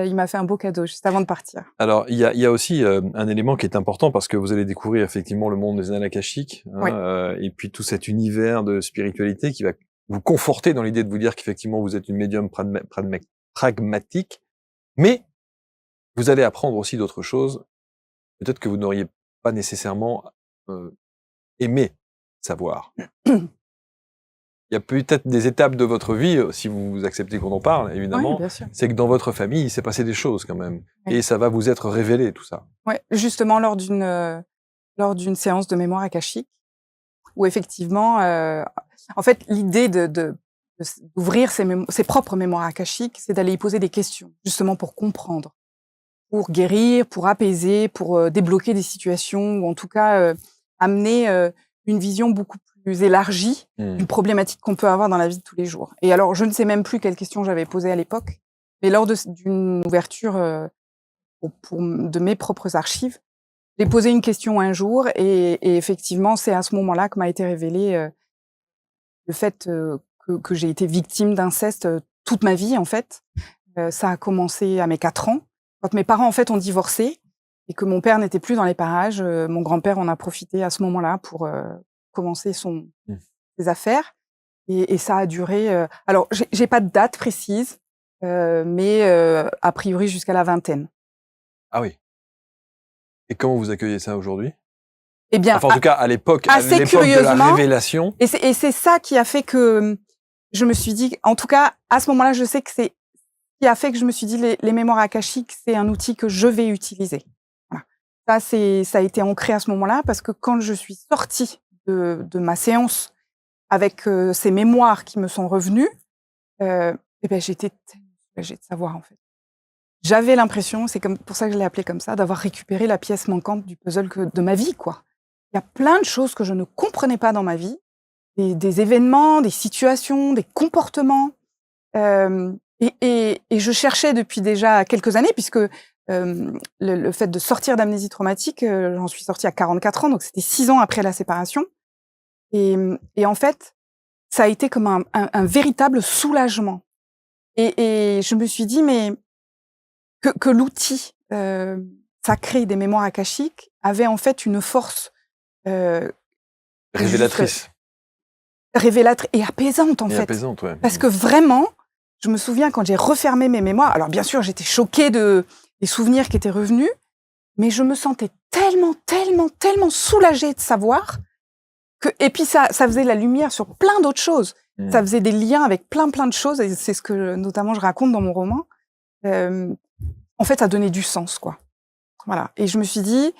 il m'a fait un beau cadeau juste avant de partir. Alors, il y a aussi, un élément qui est important parce que vous allez découvrir effectivement le monde des annales akashiques, hein, Oui. et puis tout cet univers de spiritualité qui va vous conforter dans l'idée de vous dire qu'effectivement vous êtes une médium pragmatique, mais vous allez apprendre aussi d'autres choses, peut-être que vous n'auriez pas nécessairement, heu, aimé savoir. Il y a peut-être des étapes de votre vie, si vous acceptez qu'on en parle Oui, évidemment, bien sûr. c'est que dans votre famille, il s'est passé des choses quand même Oui. et ça va vous être révélé tout ça. Ouais, justement lors d'une séance de mémoire akashique où effectivement, en fait, l'idée d'ouvrir ses propres mémoires akashiques, c'est d'aller y poser des questions, justement pour comprendre, pour guérir, pour apaiser, pour, débloquer des situations ou en tout cas, amener, une vision beaucoup plus élargie Mmh. d'une problématique qu'on peut avoir dans la vie de tous les jours. Et alors, je ne sais même plus quelles questions j'avais posées à l'époque, mais lors d'une ouverture, de mes propres archives, j'ai posé une question un jour et effectivement, c'est à ce moment-là que m'a été révélé, le fait, que j'ai été victime d'inceste, toute ma vie, en fait. Ça a commencé à mes 4 ans, quand mes parents, en fait, ont divorcé et que mon père n'était plus dans les parages. Mon grand-père en a profité à ce moment-là pour, commencer Mmh. ses affaires et ça a duré, alors j'ai pas de date précise, mais a priori jusqu'à la vingtaine. Ah oui. Et comment vous accueillez ça aujourd'hui? Eh bien, Enfin, en tout cas, à l'époque assez de la curieusement révélation. et c'est ça qui a fait que, je me suis dit en tout cas, à ce moment-là, je sais que c'est qui a fait que je me suis dit: «Les mémoires akashiques, c'est un outil que je vais utiliser». Voilà. Ça a été ancré à ce moment-là parce que quand je suis sortie de ma séance avec, ces mémoires qui me sont revenues, et ben, j'étais tellement soulagée de savoir, en fait. J'avais l'impression, c'est comme pour ça que je l'ai appelé comme ça, d'avoir récupéré la pièce manquante du puzzle de ma vie, quoi. Il y a plein de choses que je ne comprenais pas dans ma vie, des événements, des situations, des comportements, et je cherchais depuis déjà quelques années puisque, le fait de sortir d'amnésie traumatique, j'en suis sortie à 44 ans, donc c'était 6 ans après la séparation et en fait, ça a été comme un véritable soulagement et je me suis dit: «Mais que l'outil, sacré des mémoires akashiques avait en fait une force, heu, juste Révélatrice révélatrice et apaisante, en et fait». apaisante, ouais. Parce que vraiment, je me souviens quand j'ai refermé mes mémoires, alors bien sûr, j'étais choquée des souvenirs qui étaient revenus, mais je me sentais tellement, tellement, tellement soulagée de savoir que et puis ça faisait la lumière sur plein d'autres choses. Mmh. Ça faisait des liens avec plein, plein de choses et c'est ce que, notamment, je raconte dans mon roman. En fait, ça donnait du sens, quoi. Voilà et je me suis dit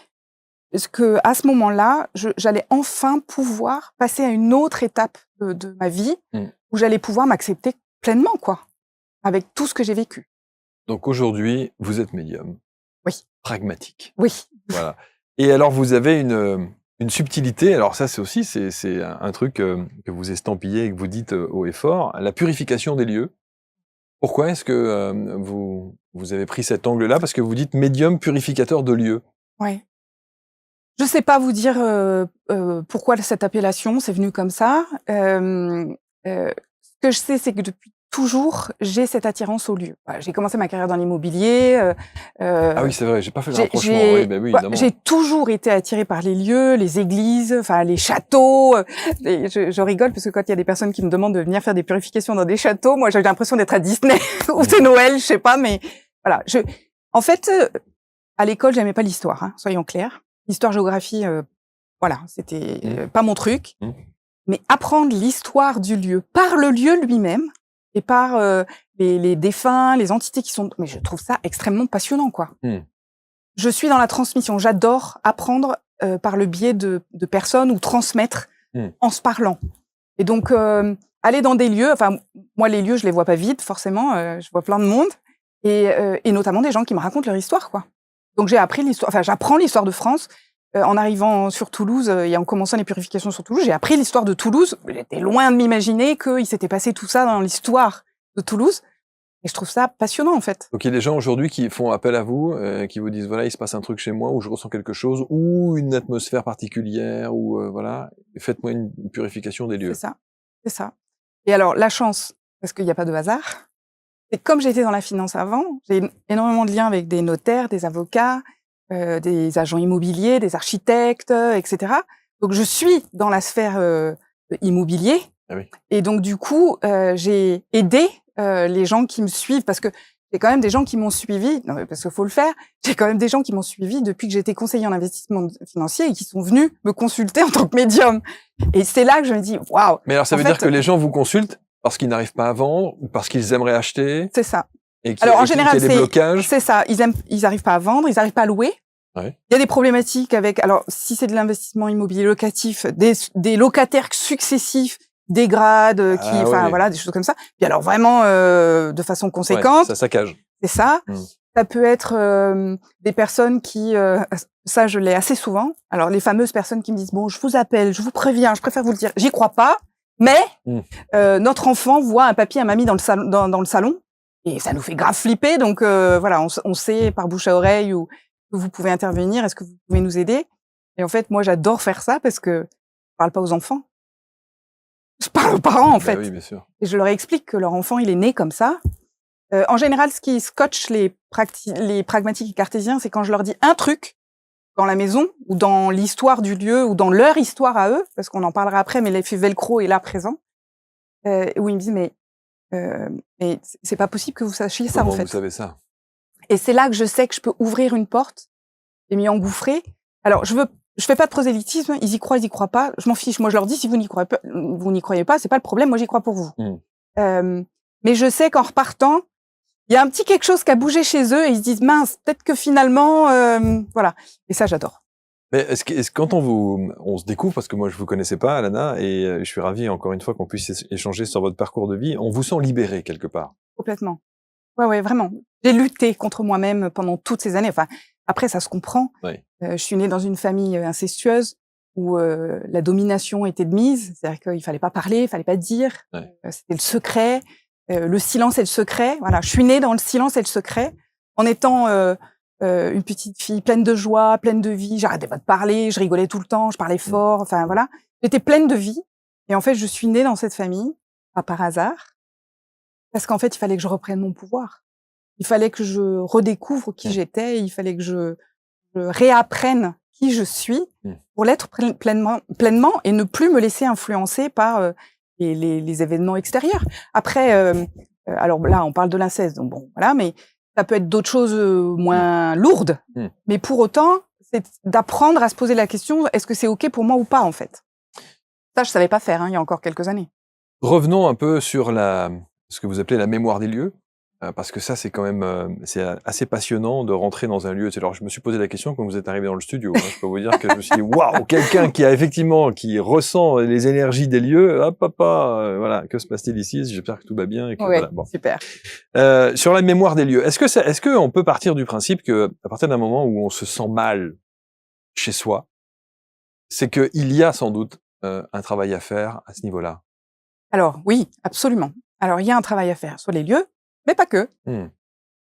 qu'à ce moment-là, j'allais enfin pouvoir passer à une autre étape de ma vie Mmh. où j'allais pouvoir m'accepter pleinement, quoi, avec tout ce que j'ai vécu. Donc aujourd'hui, vous êtes médium. Oui. Pragmatique. Oui. Voilà. Et alors vous avez une subtilité, alors ça c'est aussi c'est un truc, que vous estampillez et que vous dites, haut et fort, la purification des lieux. Pourquoi est-ce que, vous avez pris cet angle-là? Parce que vous dites médium purificateur de lieux. Ouais. Je sais pas vous dire, pourquoi cette appellation, c'est venu comme ça. Ce que je sais, c'est que depuis toujours, j'ai cette attirance aux lieux. Voilà, j'ai commencé ma carrière dans l'immobilier, Ah oui, c'est vrai, j'ai pas fait le j'ai rapprochement. j'ai Oui, bah oui, bah, évidemment. j'ai toujours été attirée par les lieux, les églises, enfin les châteaux, et je rigole parce que quand il y a des personnes qui me demandent de venir faire des purifications dans des châteaux, moi j'ai l'impression d'être à Disney ou c'est Noël, je sais pas, mais voilà. En fait, à l'école, j'aimais pas l'histoire, hein, soyons clairs. L'histoire-géographie, voilà, c'était pas mon truc. Mmh. Mais apprendre l'histoire du lieu par le lieu lui-même et par, les défunts, les entités qui sont mais je trouve ça extrêmement passionnant, quoi. Mmh. Je suis dans la transmission. J'adore apprendre, par le biais de personnes ou transmettre en se parlant. Et donc, aller dans des lieux, enfin, moi, les lieux, je les vois pas vite, forcément, je vois plein de monde et notamment des gens qui me racontent leur histoire, quoi. Donc j'ai appris l'histoire, enfin, j'apprends l'histoire de France, en arrivant sur Toulouse, et en commençant les purifications sur Toulouse. J'ai appris l'histoire de Toulouse. J'étais loin de m'imaginer qu'il s'était passé tout ça dans l'histoire de Toulouse. Et je trouve ça passionnant, en fait. Donc il y a des gens aujourd'hui qui font appel à vous, qui vous disent voilà, il se passe un truc chez moi, ou je ressens quelque chose, ou une atmosphère particulière, ou voilà, faites-moi une purification des C'est lieux. ça, c'est ça. Et alors, la chance, parce qu'il n'y a pas de hasard, c'est que comme j'étais dans la finance avant, j'ai énormément de liens avec des notaires, des avocats, des agents immobiliers, des architectes, etc. Donc je suis dans la sphère immobilier. Ah oui. Et donc du coup, j'ai aidé les gens qui me suivent, parce que j'ai quand même des gens qui m'ont suivi, non, mais parce qu'il faut le faire, j'ai quand même des gens qui m'ont suivi depuis que j'étais conseiller en investissement financier et qui sont venus me consulter en tant que médium. Et c'est là que je me dis, waouh. Mais alors ça veut dire que les gens vous consultent parce qu'ils n'arrivent pas à vendre, ou parce qu'ils aimeraient acheter, C'est ça. et Alors en général, qu'il y a des blocages. c'est ça. Ils arrivent pas à vendre, ils arrivent pas à louer. Ouais. Il y a des problématiques avec, alors si c'est de l'investissement immobilier locatif, des locataires successifs dégradent, voilà, des choses comme ça. Puis alors vraiment de façon conséquente. Ouais, ça saccage. C'est ça. Ça peut être des personnes qui, ça je l'ai assez souvent. Alors les fameuses personnes qui me disent bon, je vous appelle, je vous préviens, je préfère vous le dire, j'y crois pas, mais notre enfant voit un papy, un mamie dans le salon, et ça nous fait grave flipper. Donc voilà, on sait par bouche à oreille ou que vous pouvez intervenir, est-ce que vous pouvez nous aider? Et en fait, moi j'adore faire ça parce que je parle pas aux enfants. Je parle aux parents, en fait. Oui, bien sûr. Et je leur explique que leur enfant, il est né comme ça. En général, ce qui scotche les pragmatiques et cartésiens, c'est quand je leur dis un truc dans la maison, ou dans l'histoire du lieu, ou dans leur histoire à eux, parce qu'on en parlera après, mais l'effet velcro est là présent, où ils me disent, mais c'est pas possible que vous sachiez ça, en fait. Vous savez ça? Et c'est là que je sais que je peux ouvrir une porte et m'y engouffrer. Alors, je fais pas de prosélytisme, ils y croient pas, je m'en fiche. Moi, je leur dis, si vous n'y croyez pas, c'est pas le problème, moi, j'y crois pour vous. Mais je sais qu'en repartant, il y a un petit quelque chose qui a bougé chez eux et ils se disent, mince, peut-être que finalement, voilà. Et ça, j'adore. Mais est-ce que quand on se découvre, parce que moi, je vous connaissais pas, Alana, et je suis ravi, encore une fois, qu'on puisse échanger sur votre parcours de vie, on vous sent libéré, quelque part. Complètement. Ouais, vraiment. J'ai lutté contre moi-même pendant toutes ces années. Enfin, après, ça se comprend. Oui. Je suis née dans une famille incestueuse où la domination était de mise. C'est-à-dire qu'il fallait pas parler, il fallait pas dire. Ouais. C'était le secret. Le silence et le secret. Voilà, je suis née dans le silence et le secret. En étant une petite fille pleine de joie, pleine de vie. J'arrêtais pas de parler, je rigolais tout le temps, je parlais fort. Enfin, voilà. J'étais pleine de vie. Et en fait, je suis née dans cette famille, pas par hasard. Parce qu'en fait, il fallait que je reprenne mon pouvoir. Il fallait que je redécouvre qui j'étais. Il fallait que je réapprenne qui je suis pour l'être pleinement et ne plus me laisser influencer par les événements extérieurs. Après, alors là, on parle de l'inceste, donc bon, voilà, mais ça peut être d'autres choses moins lourdes. Mais pour autant, c'est d'apprendre à se poser la question, est-ce que c'est OK pour moi ou pas, en fait? Ça, je savais pas faire, il y a encore quelques années. Revenons un peu sur ce que vous appelez la mémoire des lieux, parce que ça, c'est quand même c'est assez passionnant de rentrer dans un lieu. Alors, je me suis posé la question quand vous êtes arrivé dans le studio. Je peux vous dire que je me suis dit, waouh, quelqu'un qui ressent les énergies des lieux. Hop, voilà, que se passe-t-il ici? J'espère que tout va bien. Et que, Ouais, voilà, bon. super. Sur la mémoire des lieux, est-ce que on peut partir du principe que à partir d'un moment où on se sent mal chez soi, c'est qu'il y a sans doute un travail à faire à ce niveau-là? Alors oui, absolument. Alors il y a un travail à faire sur les lieux, mais pas que.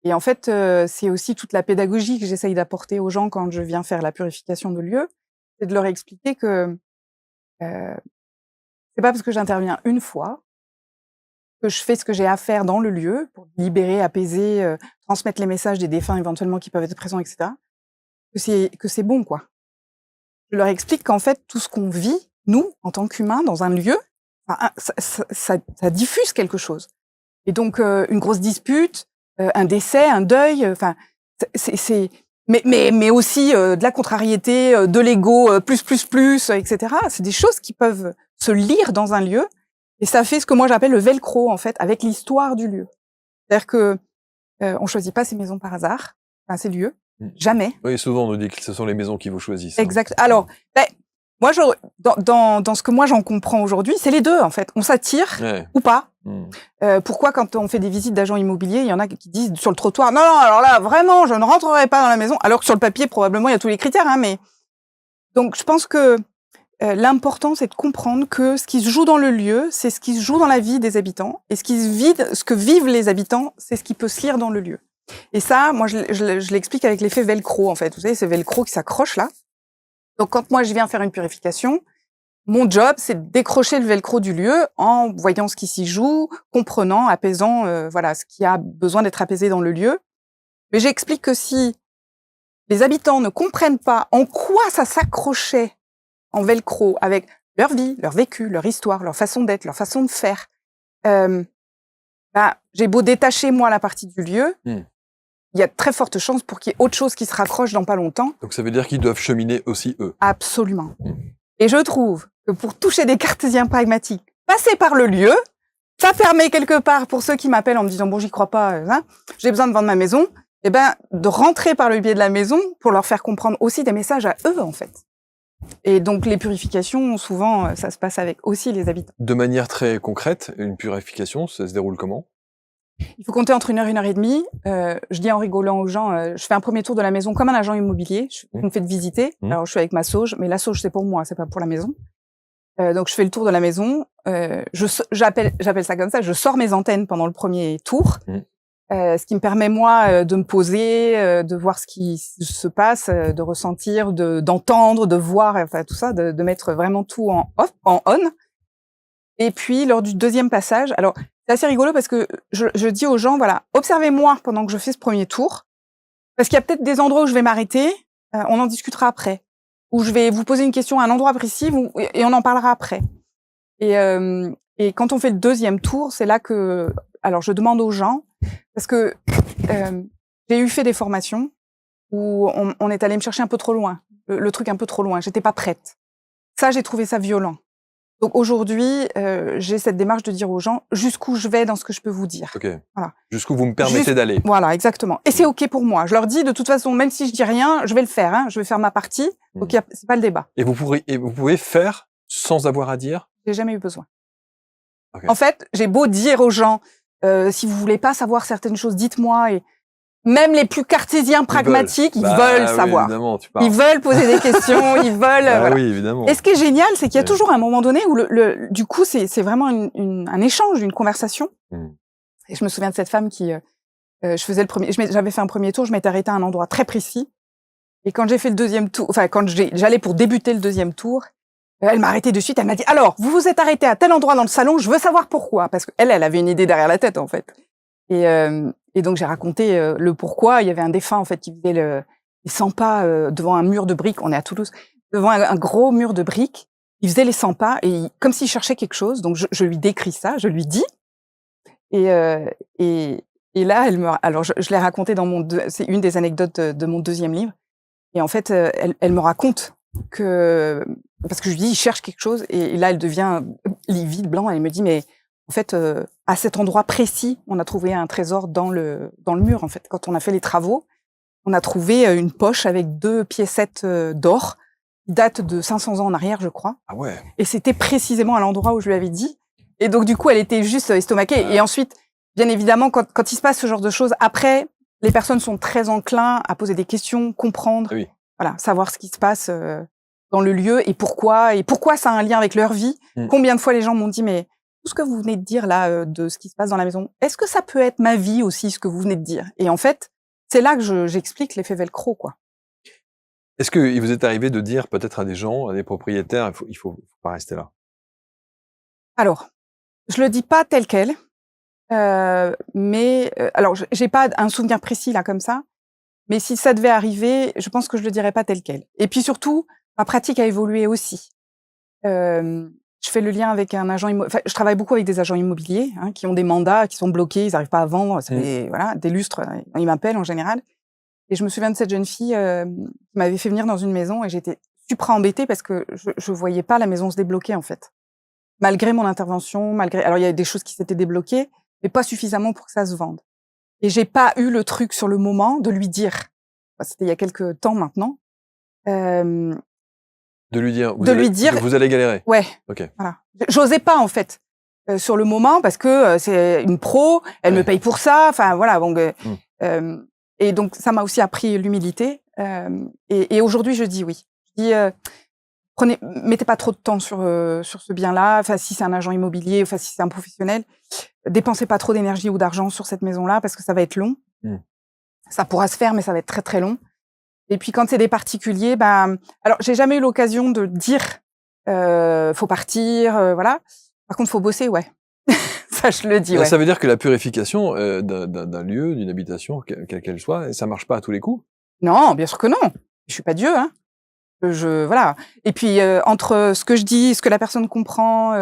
Et en fait, c'est aussi toute la pédagogie que j'essaye d'apporter aux gens quand je viens faire la purification de lieux, c'est de leur expliquer que c'est pas parce que j'interviens une fois que je fais ce que j'ai à faire dans le lieu pour libérer, apaiser, transmettre les messages des défunts éventuellement qui peuvent être présents, etc. Que c'est bon, quoi. Je leur explique qu'en fait, tout ce qu'on vit, nous, en tant qu'humains, dans un lieu, ça diffuse quelque chose. Et donc, une grosse dispute, un décès, un deuil, enfin, mais aussi de la contrariété, de l'ego, plus, etc. C'est des choses qui peuvent se lire dans un lieu, et ça fait ce que moi j'appelle le velcro, en fait, avec l'histoire du lieu. C'est-à-dire que on choisit pas ces maisons par hasard, enfin ces lieux, jamais. Oui, souvent on nous dit que ce sont les maisons qui vous choisissent. Exact. Alors, moi, dans ce que moi j'en comprends aujourd'hui, c'est les deux, en fait. On s'attire ou pas. Pourquoi, quand on fait des visites d'agents immobiliers, il y en a qui disent sur le trottoir, non, alors là, vraiment, je ne rentrerai pas dans la maison, alors que sur le papier, probablement, il y a tous les critères, mais donc je pense que l'important, c'est de comprendre que ce qui se joue dans le lieu, c'est ce qui se joue dans la vie des habitants. Et ce que vivent les habitants, c'est ce qui peut se lire dans le lieu. Et ça, moi, je l'explique avec l'effet velcro, en fait. Vous savez, c'est velcro qui s'accroche là. Donc, quand moi, je viens faire une purification, mon job, c'est de décrocher le velcro du lieu en voyant ce qui s'y joue, comprenant, apaisant, voilà, ce qui a besoin d'être apaisé dans le lieu. Mais j'explique que si les habitants ne comprennent pas en quoi ça s'accrochait en velcro avec leur vie, leur vécu, leur histoire, leur façon d'être, leur façon de faire, j'ai beau détacher, moi, la partie du lieu, il y a de très fortes chances pour qu'il y ait autre chose qui se raccroche dans pas longtemps. Donc ça veut dire qu'ils doivent cheminer aussi, eux. Absolument. Et je trouve que pour toucher des cartésiens pragmatiques, passer par le lieu, ça permet quelque part, pour ceux qui m'appellent en me disant « bon, j'y crois pas, j'ai besoin de vendre ma maison », de rentrer par le biais de la maison pour leur faire comprendre aussi des messages à eux, en fait. Et donc, les purifications, souvent, ça se passe avec aussi les habitants. De manière très concrète, une purification, ça se déroule comment? Il faut compter entre 1 heure et 1 heure et demie. Je dis en rigolant aux gens, je fais un premier tour de la maison comme un agent immobilier. Je me fais visiter. Alors, je suis avec ma sauge, mais la sauge, c'est pour moi, c'est pas pour la maison. Donc, je fais le tour de la maison. J'appelle ça comme ça. Je sors mes antennes pendant le premier tour. Ce qui me permet, moi, de me poser, de voir ce qui se passe, de ressentir, d'entendre, de voir, enfin, tout ça, de mettre vraiment tout en off, en on. Et puis, lors du deuxième passage, alors, c'est assez rigolo parce que je dis aux gens, voilà, observez-moi pendant que je fais ce premier tour, parce qu'il y a peut-être des endroits où je vais m'arrêter, on en discutera après, où je vais vous poser une question à un endroit précis, et on en parlera après. Et quand on fait le deuxième tour, c'est là que, alors, je demande aux gens, parce que j'ai fait des formations où on est allé me chercher un peu trop loin, le truc un peu trop loin, j'étais pas prête. Ça, j'ai trouvé ça violent. Donc aujourd'hui, j'ai cette démarche de dire aux gens jusqu'où je vais dans ce que je peux vous dire. Ok. Voilà. Jusqu'où vous me permettez d'aller. Voilà, exactement. Et c'est ok pour moi. Je leur dis de toute façon, même si je dis rien, je vais le faire. Hein, je vais faire ma partie. Donc c'est pas le débat. Et vous pouvez faire sans avoir à dire? J'ai jamais eu besoin. Okay. En fait, j'ai beau dire aux gens, si vous voulez pas savoir certaines choses, dites-moi. Et même les plus cartésiens pragmatiques, ils veulent savoir. Ils veulent poser des questions, ils veulent. Voilà. Oui, évidemment. Et ce qui est génial, c'est qu'il y a toujours un moment donné où du coup, c'est vraiment un échange, une conversation. Et je me souviens de cette femme qui, j'avais fait un premier tour, je m'étais arrêtée à un endroit très précis. Et quand j'ai fait le deuxième tour, enfin quand j'allais pour débuter le deuxième tour, elle m'a arrêtée de suite. Elle m'a dit alors, vous vous êtes arrêté à tel endroit dans le salon, je veux savoir pourquoi, parce qu'elle avait une idée derrière la tête en fait. Et donc j'ai raconté le pourquoi. Il y avait un défunt en fait qui faisait les 100 pas devant un mur de briques. On est à Toulouse, devant un gros mur de briques. Il faisait les 100 pas et comme s'il cherchait quelque chose. Donc je lui décris ça, je lui dis. Et là alors je l'ai raconté c'est une des anecdotes de mon deuxième livre. Et en fait elle me raconte que parce que je lui dis il cherche quelque chose et là elle devient livide, blanc. Elle me dit mais en fait, à cet endroit précis, on a trouvé un trésor dans le mur. En fait, quand on a fait les travaux, on a trouvé une poche avec 2 piécettes d'or, qui datent de 500 ans en arrière, je crois. Ah ouais. Et c'était précisément à l'endroit où je lui avais dit. Et donc du coup, elle était juste estomaquée. Et ensuite, bien évidemment, quand il se passe ce genre de choses, après, les personnes sont très enclins à poser des questions, comprendre, voilà, savoir ce qui se passe dans le lieu et pourquoi ça a un lien avec leur vie. Combien de fois les gens m'ont dit mais tout ce que vous venez de dire là, de ce qui se passe dans la maison, est-ce que ça peut être ma vie aussi, ce que vous venez de dire? Et en fait, c'est là que j'explique l'effet velcro, quoi. Est-ce qu'il vous est arrivé de dire peut-être à des gens, à des propriétaires, il faut pas rester là? Alors, je le dis pas tel quel, mais alors j'ai pas un souvenir précis là comme ça, mais si ça devait arriver, je pense que je le dirais pas tel quel. Et puis surtout, ma pratique a évolué aussi. Je fais le lien avec un agent immobilier. Enfin, je travaille beaucoup avec des agents immobiliers qui ont des mandats, qui sont bloqués, ils n'arrivent pas à vendre. Ça fait des lustres. Ils m'appellent en général. Et je me souviens de cette jeune fille qui m'avait fait venir dans une maison et j'étais super embêtée parce que je voyais pas la maison se débloquer en fait. Malgré mon intervention, alors il y avait des choses qui s'étaient débloquées, mais pas suffisamment pour que ça se vende. Et j'ai pas eu le truc sur le moment de lui dire. C'était il y a quelques temps maintenant. De lui dire, vous allez galérer. Ouais. Ok. Voilà. J'osais pas en fait sur le moment parce que c'est une pro, elle me paye pour ça. Enfin voilà. Donc et donc ça m'a aussi appris l'humilité. Et aujourd'hui je dis oui. Je dis mettez pas trop de temps sur ce bien-là. Enfin, si c'est un agent immobilier, enfin si c'est un professionnel, dépensez pas trop d'énergie ou d'argent sur cette maison-là parce que ça va être long. Ça pourra se faire, mais ça va être très très long. Et puis quand c'est des particuliers, alors j'ai jamais eu l'occasion de dire faut partir, voilà. Par contre, faut bosser, ouais. Ça, je le dis, ouais. Ça veut dire que la purification d'un lieu, d'une habitation, quelle qu'elle soit, ça marche pas à tous les coups? Non, bien sûr que non. Je suis pas Dieu, hein. Voilà. Et puis entre ce que je dis, ce que la personne comprend,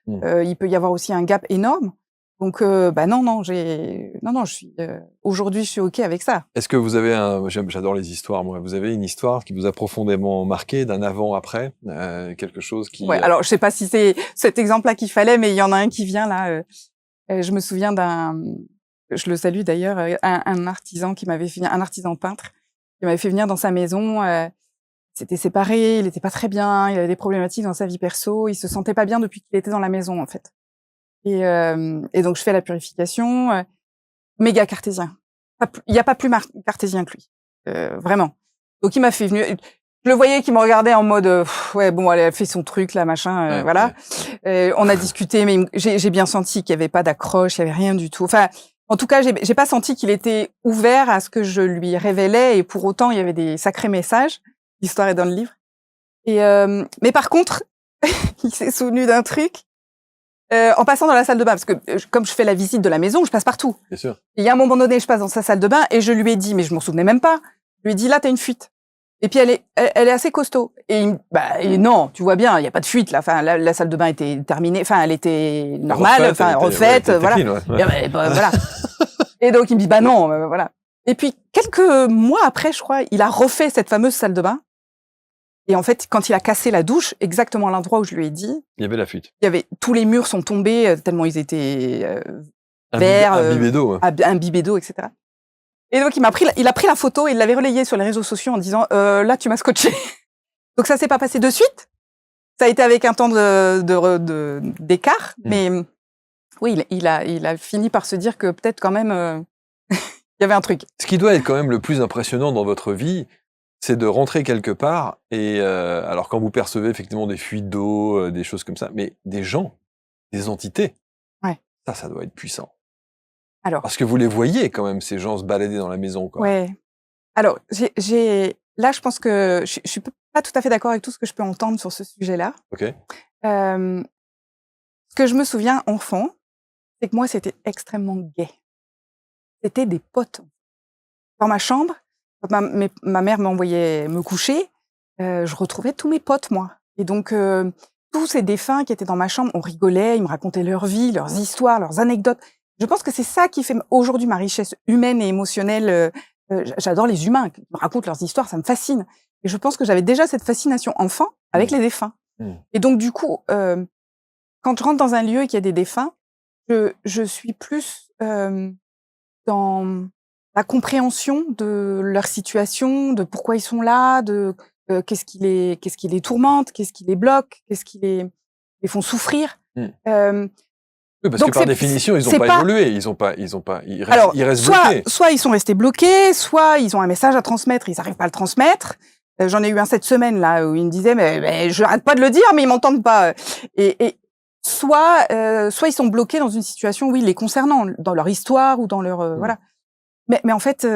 il peut y avoir aussi un gap énorme. Donc non, je suis aujourd'hui, je suis OK avec ça. Est-ce que vous avez j'adore les histoires, moi. Vous avez une histoire qui vous a profondément marqué, d'un avant-après, quelque chose qui... Ouais, alors je sais pas si c'est cet exemple-là qu'il fallait, mais il y en a un qui vient là. Je me souviens je le salue d'ailleurs, un artisan qui m'avait fait, un artisan peintre, qui m'avait fait venir dans sa maison. S'était séparé, il était pas très bien, il avait des problématiques dans sa vie perso, il se sentait pas bien depuis qu'il était dans la maison, en fait. Et donc je fais la purification, méga cartésien. Il y a pas plus cartésien que lui, vraiment. Donc il m'a fait venir. Je le voyais qui me regardait en mode ouais bon, elle fait son truc là, machin, voilà. On a discuté, mais j'ai bien senti qu'il y avait pas d'accroche, il y avait rien du tout. Enfin, en tout cas, j'ai pas senti qu'il était ouvert à ce que je lui révélais, et pour autant il y avait des sacrés messages. L'histoire est dans le livre. Et mais par contre, il s'est souvenu d'un truc en passant dans la salle de bain, parce que comme je fais la visite de la maison, je passe partout. Bien sûr. Et il y a un moment donné, je passe dans sa salle de bain et je lui ai dit, mais je m'en souvenais même pas. Je lui ai dit, là, t'as une fuite. Et puis elle est assez costaud. Et non, tu vois bien, il y a pas de fuite là. Enfin, la salle de bain était terminée. Enfin, elle était normale, refaite, voilà. Clean, ouais. Voilà. Et donc il me dit, non, voilà. Et puis quelques mois après, je crois, il a refait cette fameuse salle de bain. Et en fait, quand il a cassé la douche, exactement à l'endroit où je lui ai dit, il y avait la fuite. Tous les murs sont tombés tellement ils étaient verts, imbibés d'eau, etc. Et donc il a pris la photo et il l'avait relayée sur les réseaux sociaux en disant là tu m'as scotché. Donc ça s'est pas passé de suite. Ça a été avec un temps d'écart, mais oui, il a fini par se dire que peut-être quand même il y avait un truc. Ce qui doit être quand même le plus impressionnant dans votre vie, c'est de rentrer quelque part et alors quand vous percevez effectivement des fuites d'eau, des choses comme ça, mais des gens, des entités, ouais. Ça doit être puissant. Alors, parce que vous les voyez quand même, ces gens se balader dans la maison, quoi. Ouais. Alors, là, je pense que je suis pas tout à fait d'accord avec tout ce que je peux entendre sur ce sujet-là. Ok. Ce que je me souviens enfant, c'est que moi, c'était extrêmement gai. C'était des potes. Dans ma chambre, quand ma mère m'envoyait me coucher, je retrouvais tous mes potes, moi. Et donc, tous ces défunts qui étaient dans ma chambre, on rigolait, ils me racontaient leur vie, leurs histoires, leurs anecdotes. Je pense que c'est ça qui fait aujourd'hui ma richesse humaine et émotionnelle. J'adore les humains qui me racontent leurs histoires, ça me fascine. Et je pense que j'avais déjà cette fascination enfant avec les défunts. Et donc, du coup, quand je rentre dans un lieu et qu'il y a des défunts, je suis plus dans la compréhension de leur situation, de pourquoi ils sont là, de qu'est-ce qui les tourmente, qu'est-ce qui les bloque, qu'est-ce qui les font souffrir. Oui, parce que par définition, ils n'ont pas évolué, ils restent bloqués. Soit ils sont restés bloqués, soit ils ont un message à transmettre, ils n'arrivent pas à le transmettre. J'en ai eu un cette semaine là où ils me disaient mais je n'arrête pas de le dire, mais ils m'entendent pas. Et soit ils sont bloqués dans une situation, oui, les concernant, dans leur histoire ou dans leur voilà. Mais en fait,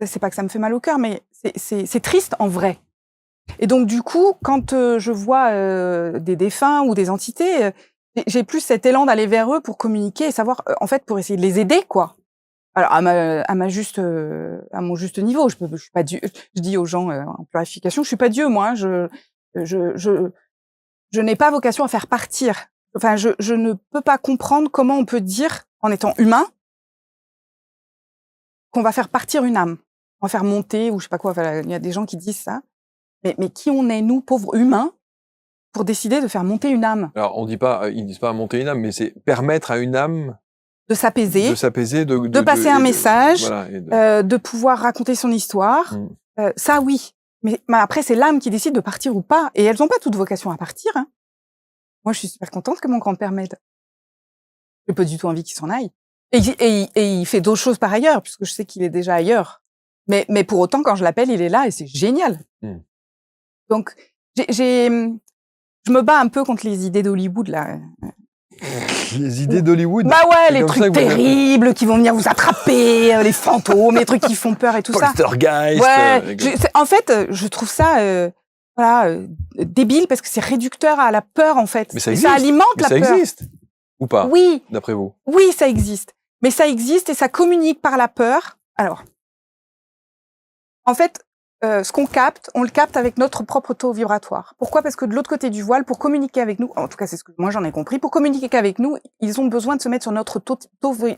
c'est pas que ça me fait mal au cœur, mais c'est triste en vrai. Et donc du coup, quand je vois des défunts ou des entités, j'ai plus cet élan d'aller vers eux pour communiquer et savoir, en fait, pour essayer de les aider, quoi. Alors à mon juste niveau, je suis pas Dieu. Je dis aux gens en purification, je suis pas Dieu, moi. Je n'ai pas vocation à faire partir. Enfin, je ne peux pas comprendre comment on peut dire, en étant humain, qu'on va faire partir une âme, on va faire monter ou je sais pas quoi. Enfin, il y a des gens qui disent ça. Mais qui on est, nous, pauvres humains, pour décider de faire monter une âme? Alors, ils disent pas monter une âme, mais c'est permettre à une âme de s'apaiser, de passer un message, voilà, de pouvoir raconter son histoire. Ça, oui. Mais après, c'est l'âme qui décide de partir ou pas. Et elles n'ont pas toute vocation à partir. Hein. Moi, je suis super contente que mon grand-père m'aide. J'ai pas du tout envie qu'il s'en aille. Et il fait d'autres choses par ailleurs, puisque je sais qu'il est déjà ailleurs. Mais pour autant, quand je l'appelle, il est là et c'est génial. Donc, je me bats un peu contre les idées d'Hollywood, là. Les idées d'Hollywood. Bah ouais, C'est les comme ça trucs que vous terribles qui vont venir vous attraper, les fantômes, les trucs qui font peur et tout ça. Poltergeist. Ouais, en fait, je trouve ça débile parce que c'est réducteur à la peur, en fait. Mais ça Et existe. ça alimente Mais la ça peur. existe ou pas, Oui, d'après vous? oui, ça existe. Mais ça existe et ça communique par la peur. Alors, en fait, ce qu'on capte, on le capte avec notre propre taux vibratoire. Pourquoi? Parce que de l'autre côté du voile, pour communiquer avec nous, en tout cas c'est ce que moi j'en ai compris, pour communiquer avec nous, ils ont besoin de se mettre sur notre taux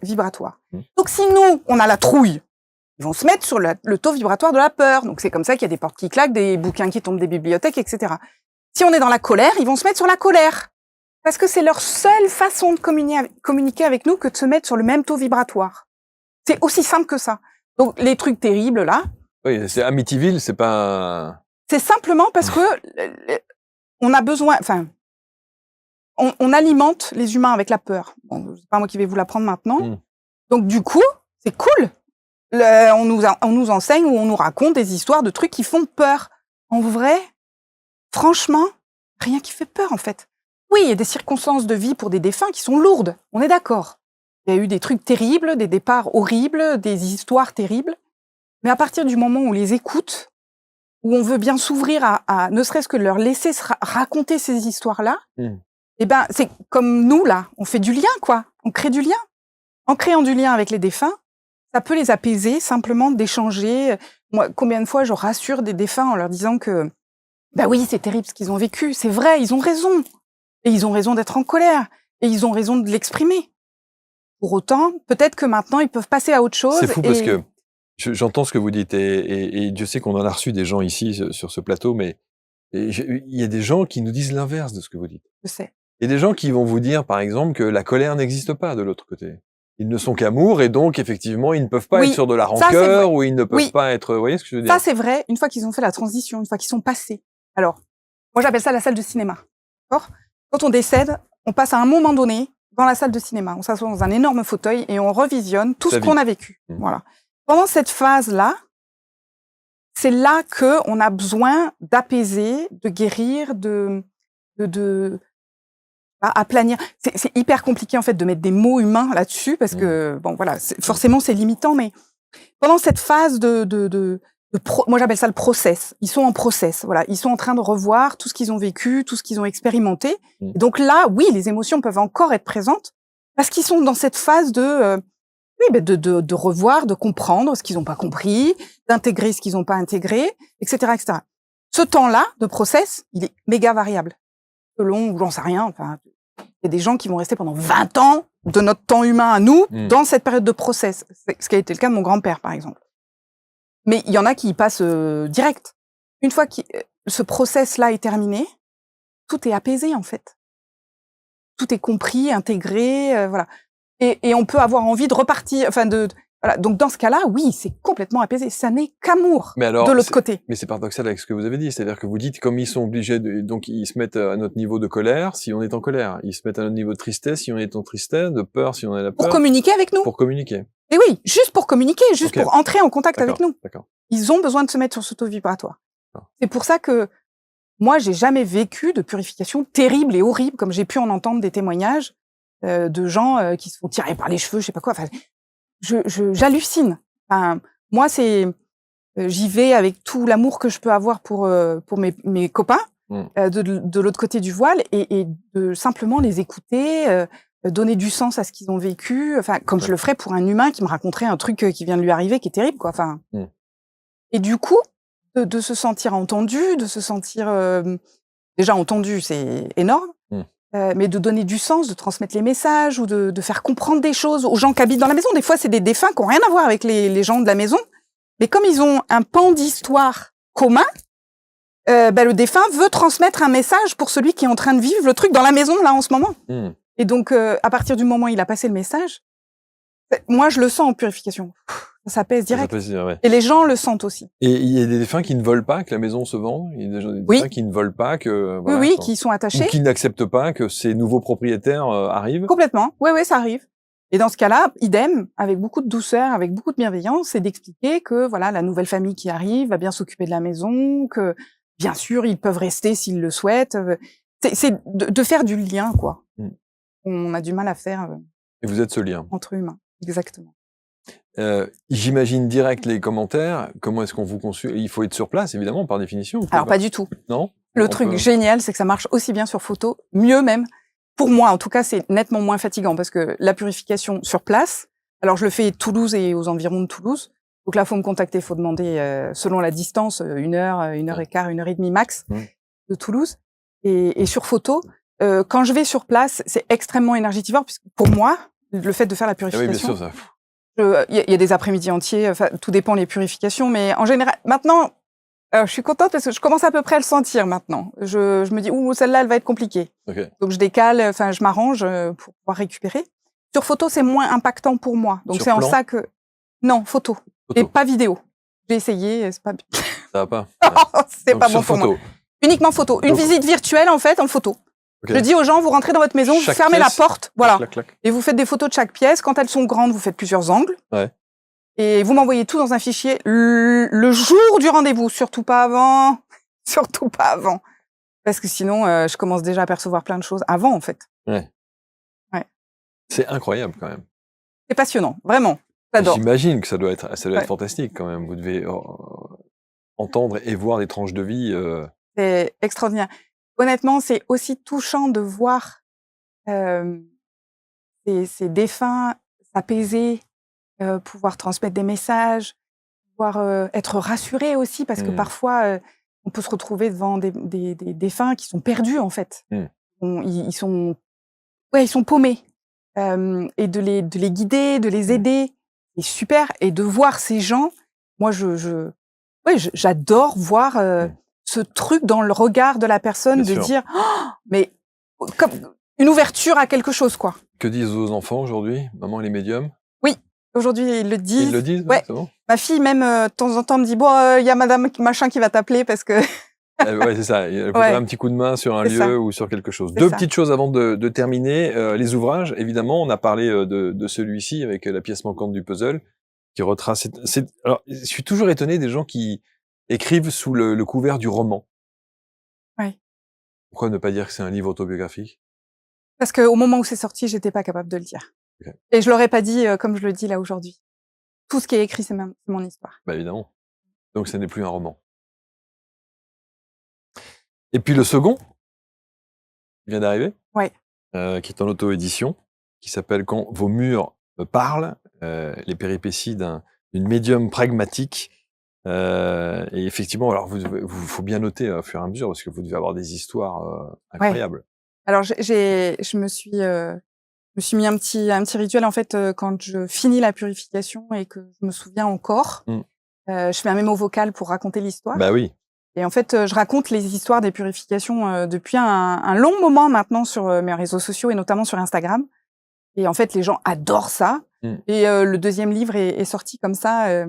vibratoire. Donc si nous, on a la trouille, ils vont se mettre sur le taux vibratoire de la peur. Donc c'est comme ça qu'il y a des portes qui claquent, des bouquins qui tombent des bibliothèques, etc. Si on est dans la colère, ils vont se mettre sur la colère. Parce que c'est leur seule façon de communiquer avec nous que de se mettre sur le même taux vibratoire. C'est aussi simple que ça. Donc les trucs terribles là, Oui, c'est Amityville, c'est pas. c'est simplement parce que on a besoin, enfin, on alimente les humains avec la peur. Bon, c'est pas moi qui vais vous l'apprendre maintenant. Donc du coup, c'est cool. On nous enseigne ou on nous raconte des histoires de trucs qui font peur. En vrai, franchement, rien qui fait peur en fait. Oui, il y a des circonstances de vie pour des défunts qui sont lourdes. On est d'accord. Il y a eu des trucs terribles, des départs horribles, des histoires terribles. Mais à partir du moment où on les écoute, où on veut bien s'ouvrir à ne serait-ce que leur laisser raconter ces histoires-là, eh ben, c'est comme nous, là, on fait du lien, quoi. On crée du lien. En créant du lien avec les défunts, ça peut les apaiser, simplement d'échanger. Moi, combien de fois je rassure des défunts en leur disant que, bah oui, c'est terrible ce qu'ils ont vécu. C'est vrai, ils ont raison. Et ils ont raison d'être en colère. Et ils ont raison de l'exprimer. Pour autant, peut-être que maintenant, ils peuvent passer à autre chose. C'est fou parce que j'entends ce que vous dites et Dieu sait qu'on en a reçu des gens ici sur ce plateau, mais il y a des gens qui nous disent l'inverse de ce que vous dites. Je sais. Il y a des gens qui vont vous dire, par exemple, que la colère n'existe pas de l'autre côté. Ils ne sont qu'amour et donc, effectivement, ils ne peuvent pas être sur de la rancœur ou ils ne peuvent pas être... Vous voyez ce que je veux dire? Ça, c'est vrai, une fois qu'ils ont fait la transition, une fois qu'ils sont passés. Alors, moi, j'appelle ça la salle de cinéma. D'accord? Quand on décède, on passe à un moment donné dans la salle de cinéma. On s'assoit dans un énorme fauteuil et on revisionne tout ce qu'on a vécu. Voilà. Pendant cette phase-là, c'est là que on a besoin d'apaiser, de guérir, aplanir. C'est hyper compliqué en fait de mettre des mots humains là-dessus parce que bon voilà, forcément c'est limitant, mais pendant cette phase moi j'appelle ça le process. Ils sont en process, voilà, ils sont en train de revoir tout ce qu'ils ont vécu, tout ce qu'ils ont expérimenté. Et donc là, oui, les émotions peuvent encore être présentes parce qu'ils sont dans cette phase de revoir, de comprendre ce qu'ils n'ont pas compris, d'intégrer ce qu'ils n'ont pas intégré, etc., etc. Ce temps-là de process, il est méga variable. Selon, j'en sais rien, enfin, il y a des gens qui vont rester pendant 20 ans de notre temps humain à nous dans cette période de process. C'est ce qui a été le cas de mon grand-père, par exemple. Mais il y en a qui y passent direct. Une fois que ce process-là est terminé, tout est apaisé, en fait. Tout est compris, intégré, voilà. Et on peut avoir envie de repartir, enfin voilà. Donc dans ce cas-là, oui, c'est complètement apaisé. Ça n'est qu'amour de l'autre côté. Mais c'est paradoxal avec ce que vous avez dit, c'est-à-dire que vous dites comme ils sont obligés donc ils se mettent à notre niveau de colère si on est en colère, ils se mettent à notre niveau de tristesse si on est en tristesse, de peur si on a la peur. Pour communiquer avec nous. Pour communiquer. Et oui, juste pour communiquer, juste pour entrer en contact avec nous. Ils ont besoin de se mettre sur ce taux vibratoire. C'est pour ça que moi, j'ai jamais vécu de purification terrible et horrible comme j'ai pu en entendre des témoignages de gens qui se font tirer par les cheveux, je sais pas quoi. Enfin, j'hallucine. Enfin, moi, j'y vais avec tout l'amour que je peux avoir pour mes copains de l'autre côté du voile et de simplement les écouter, donner du sens à ce qu'ils ont vécu. Enfin, comme je le ferais pour un humain qui me raconterait un truc qui vient de lui arriver, qui est terrible, quoi. Enfin, et du coup, de se sentir entendu, de se sentir déjà entendu, c'est énorme. Mais de donner du sens, de transmettre les messages ou de faire comprendre des choses aux gens qui habitent dans la maison. Des fois, c'est des défunts qui n'ont rien à voir avec les gens de la maison. Mais comme ils ont un pan d'histoire commun, le défunt veut transmettre un message pour celui qui est en train de vivre le truc dans la maison, là, en ce moment. Et donc, à partir du moment où il a passé le message, moi, je le sens en purification. Ça pèse direct. Et les gens le sentent aussi. Et il y a des défunts qui ne veulent pas que la maison se vende. Il y a des défunts qui ne veulent pas que... Voilà, oui, qui sont attachés. Ou qui n'acceptent pas que ces nouveaux propriétaires arrivent. Complètement. Oui, ça arrive. Et dans ce cas-là, idem, avec beaucoup de douceur, avec beaucoup de bienveillance, c'est d'expliquer que voilà, la nouvelle famille qui arrive va bien s'occuper de la maison, que bien sûr, ils peuvent rester s'ils le souhaitent. C'est de faire du lien, quoi. On a du mal à faire Et vous êtes ce lien. entre humains, exactement. J'imagine direct les commentaires. Comment est-ce qu'on vous consulte? Il faut être sur place, évidemment, par définition. Alors, pas du tout. Non? Le truc génial, c'est que ça marche aussi bien sur photo, mieux même. Pour moi, en tout cas, c'est nettement moins fatigant parce que la purification sur place, alors je le fais à Toulouse et aux environs de Toulouse. Donc là, faut me contacter, faut demander selon la distance, 1 heure, 1 heure et quart, 1 heure et demie max de Toulouse. Et sur photo, quand je vais sur place, c'est extrêmement énergivore puisque pour moi, le fait de faire la purification. Ah oui, bien sûr, ça. Il y a des après-midi entiers, enfin, tout dépend les purifications, mais en général, maintenant, je suis contente parce que je commence à peu près à le sentir maintenant. Je me dis, celle-là, elle va être compliquée. Okay. Donc, je décale, enfin, je m'arrange pour pouvoir récupérer. Sur photo, c'est moins impactant pour moi. Donc, c'est en ça que... Non, photo. Et pas vidéo. J'ai essayé, c'est pas... Ça va pas. C'est pas bon pour moi. Uniquement photo. Une visite virtuelle, en fait, en photo. Okay. Je dis aux gens, vous rentrez dans votre maison, vous fermez la porte, voilà. Clac. Et vous faites des photos de chaque pièce. Quand elles sont grandes, vous faites plusieurs angles. Ouais. Et vous m'envoyez tout dans un fichier le jour du rendez-vous, surtout pas avant. Surtout pas avant. Parce que sinon, je commence déjà à percevoir plein de choses avant, en fait. Ouais. C'est incroyable, quand même. C'est passionnant, vraiment. J'adore. J'imagine que ça doit être fantastique, quand même. Vous devez entendre et voir des tranches de vie. C'est extraordinaire. Honnêtement, c'est aussi touchant de voir ces défunts s'apaiser, pouvoir transmettre des messages, pouvoir être rassuré aussi, parce que parfois, on peut se retrouver devant des défunts qui sont perdus, en fait. Ils sont paumés. Et de les guider, de les aider, c'est super. Et de voir ces gens, moi, j'adore voir ce truc dans le regard de la personne, de dire, mais comme une ouverture à quelque chose, quoi. Que disent vos enfants aujourd'hui, maman, les médiums? Oui, aujourd'hui, ils le disent. Ils le disent, ouais. C'est bon. Ma fille, même, de temps en temps, me dit, bon, il y a madame machin qui va t'appeler parce que... Ouais, c'est ça. Elle peut faire un petit coup de main sur un lieu ou sur quelque chose. Deux petites choses avant de terminer. Les ouvrages, évidemment, on a parlé de celui-ci avec la pièce manquante du puzzle qui retrace... Alors, je suis toujours étonné des gens qui écrivent sous le couvert du roman. Oui. Pourquoi ne pas dire que c'est un livre autobiographique? Parce qu'au moment où c'est sorti, j'étais pas capable de le dire. Okay. Et je l'aurais pas dit comme je le dis là aujourd'hui. Tout ce qui est écrit, c'est mon histoire. Bah évidemment. Donc, ce n'est plus un roman. Et puis le second, qui vient d'arriver, qui est en auto-édition, qui s'appelle « Quand vos murs me parlent », les péripéties d'une médium pragmatique. Et effectivement, alors faut bien noter au fur et à mesure, parce que vous devez avoir des histoires incroyables. Ouais. Alors je me suis mis un petit rituel, en fait, quand je finis la purification et que je me souviens encore, je fais un mémo vocal pour raconter l'histoire. Bah oui. Et en fait, je raconte les histoires des purifications depuis un long moment maintenant sur mes réseaux sociaux et notamment sur Instagram. Et en fait, les gens adorent ça. Et le deuxième livre est sorti comme ça,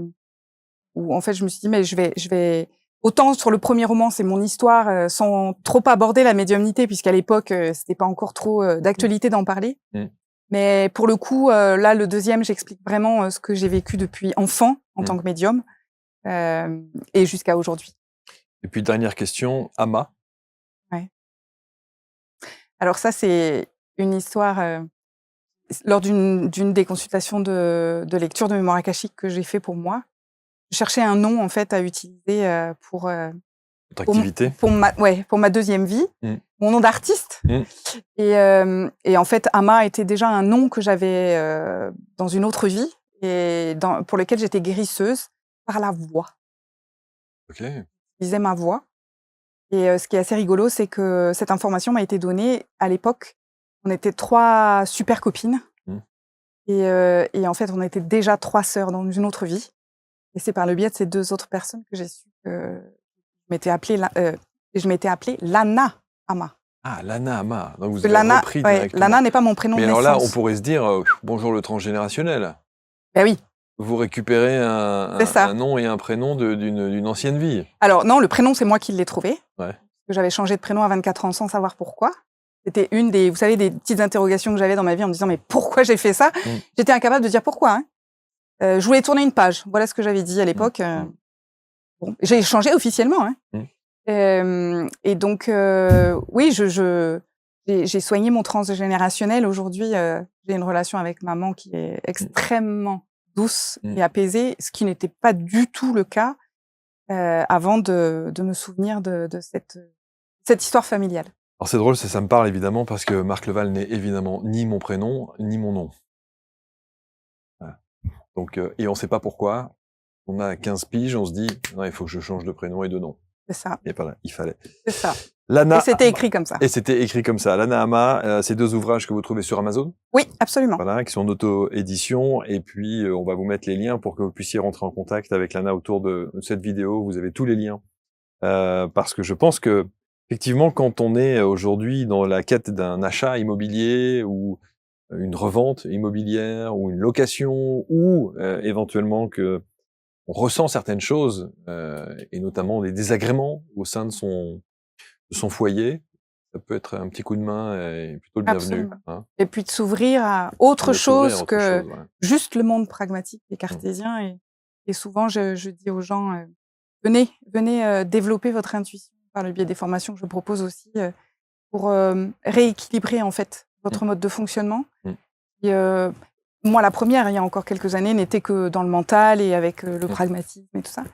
où en fait, je me suis dit, mais je vais autant sur le premier roman, c'est mon histoire, sans trop aborder la médiumnité, puisqu'à l'époque, c'était pas encore trop d'actualité d'en parler. Mais pour le coup, là, le deuxième, j'explique vraiment ce que j'ai vécu depuis enfant en tant que médium et jusqu'à aujourd'hui. Et puis, dernière question, Ama. Ouais. Alors ça, c'est une histoire... lors d'une des consultations de lecture de mémoire akashique que j'ai fait pour moi, je cherchais un nom, en fait, à utiliser pour ma deuxième vie, mon nom d'artiste. Et en fait, Ama était déjà un nom que j'avais dans une autre vie et pour lequel j'étais guérisseuse par la voix. Ok. Je disais ma voix. Et ce qui est assez rigolo, c'est que cette information m'a été donnée à l'époque. On était 3 super copines. Et en fait, on était déjà 3 sœurs dans une autre vie. Et c'est par le biais de ces 2 autres personnes que j'ai su que je m'étais appelée Lana Ama. Ah, Lana Ama. Donc vous avez repris directement. Lana n'est pas mon prénom de naissance. Mais alors là, on pourrait se dire, bonjour le transgénérationnel. Ben oui. Vous récupérez un nom et un prénom d'une ancienne vie. Alors non, le prénom, c'est moi qui l'ai trouvé. Ouais. J'avais changé de prénom à 24 ans sans savoir pourquoi. C'était une des, vous savez, des petites interrogations que j'avais dans ma vie en me disant, mais pourquoi j'ai fait ça? J'étais incapable de dire pourquoi. Je voulais tourner une page. Voilà ce que j'avais dit à l'époque. Bon, j'ai changé officiellement. Et donc, oui, j'ai soigné mon transgénérationnel. Aujourd'hui, j'ai une relation avec maman qui est extrêmement douce et apaisée, ce qui n'était pas du tout le cas avant de me souvenir de cette histoire familiale. Alors c'est drôle, ça me parle évidemment parce que Marc Leval n'est évidemment ni mon prénom, ni mon nom. Voilà. Donc, et on ne sait pas pourquoi. On a 15 piges, on se dit, non, il faut que je change de prénom et de nom. C'est ça. Et voilà, il fallait. C'est ça. Lana Et c'était écrit comme ça. Et c'était écrit comme ça. Lana Hama, c'est 2 ouvrages que vous trouvez sur Amazon. Oui, absolument. Voilà, qui sont en auto-édition. Et puis, on va vous mettre les liens pour que vous puissiez rentrer en contact avec Lana autour de cette vidéo. Vous avez tous les liens. Parce que je pense que, effectivement, quand on est aujourd'hui dans la quête d'un achat immobilier ou une revente immobilière ou une location ou éventuellement que on ressent certaines choses et notamment des désagréments au sein de son foyer, ça peut être un petit coup de main et plutôt le bienvenu. Hein. Et puis de s'ouvrir à autre chose que ouais. juste le monde pragmatique et cartésien. Et souvent, je dis aux gens, venez développer votre intuition par le biais des formations que je propose aussi pour rééquilibrer en fait votre mode de fonctionnement. Et, moi, la première, il y a encore quelques années, n'était que dans le mental et avec le pragmatisme et tout ça.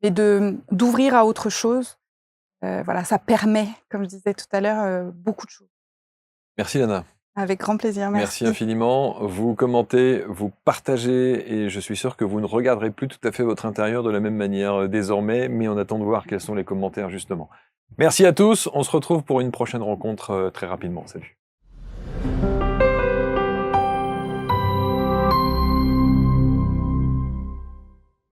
Et d'ouvrir à autre chose, voilà, ça permet, comme je disais tout à l'heure, beaucoup de choses. Merci Lana. Avec grand plaisir, merci. Merci infiniment. Vous commentez, vous partagez et je suis sûr que vous ne regarderez plus tout à fait votre intérieur de la même manière désormais, mais on attend de voir quels sont les commentaires justement. Merci à tous. On se retrouve pour une prochaine rencontre très rapidement. Salut.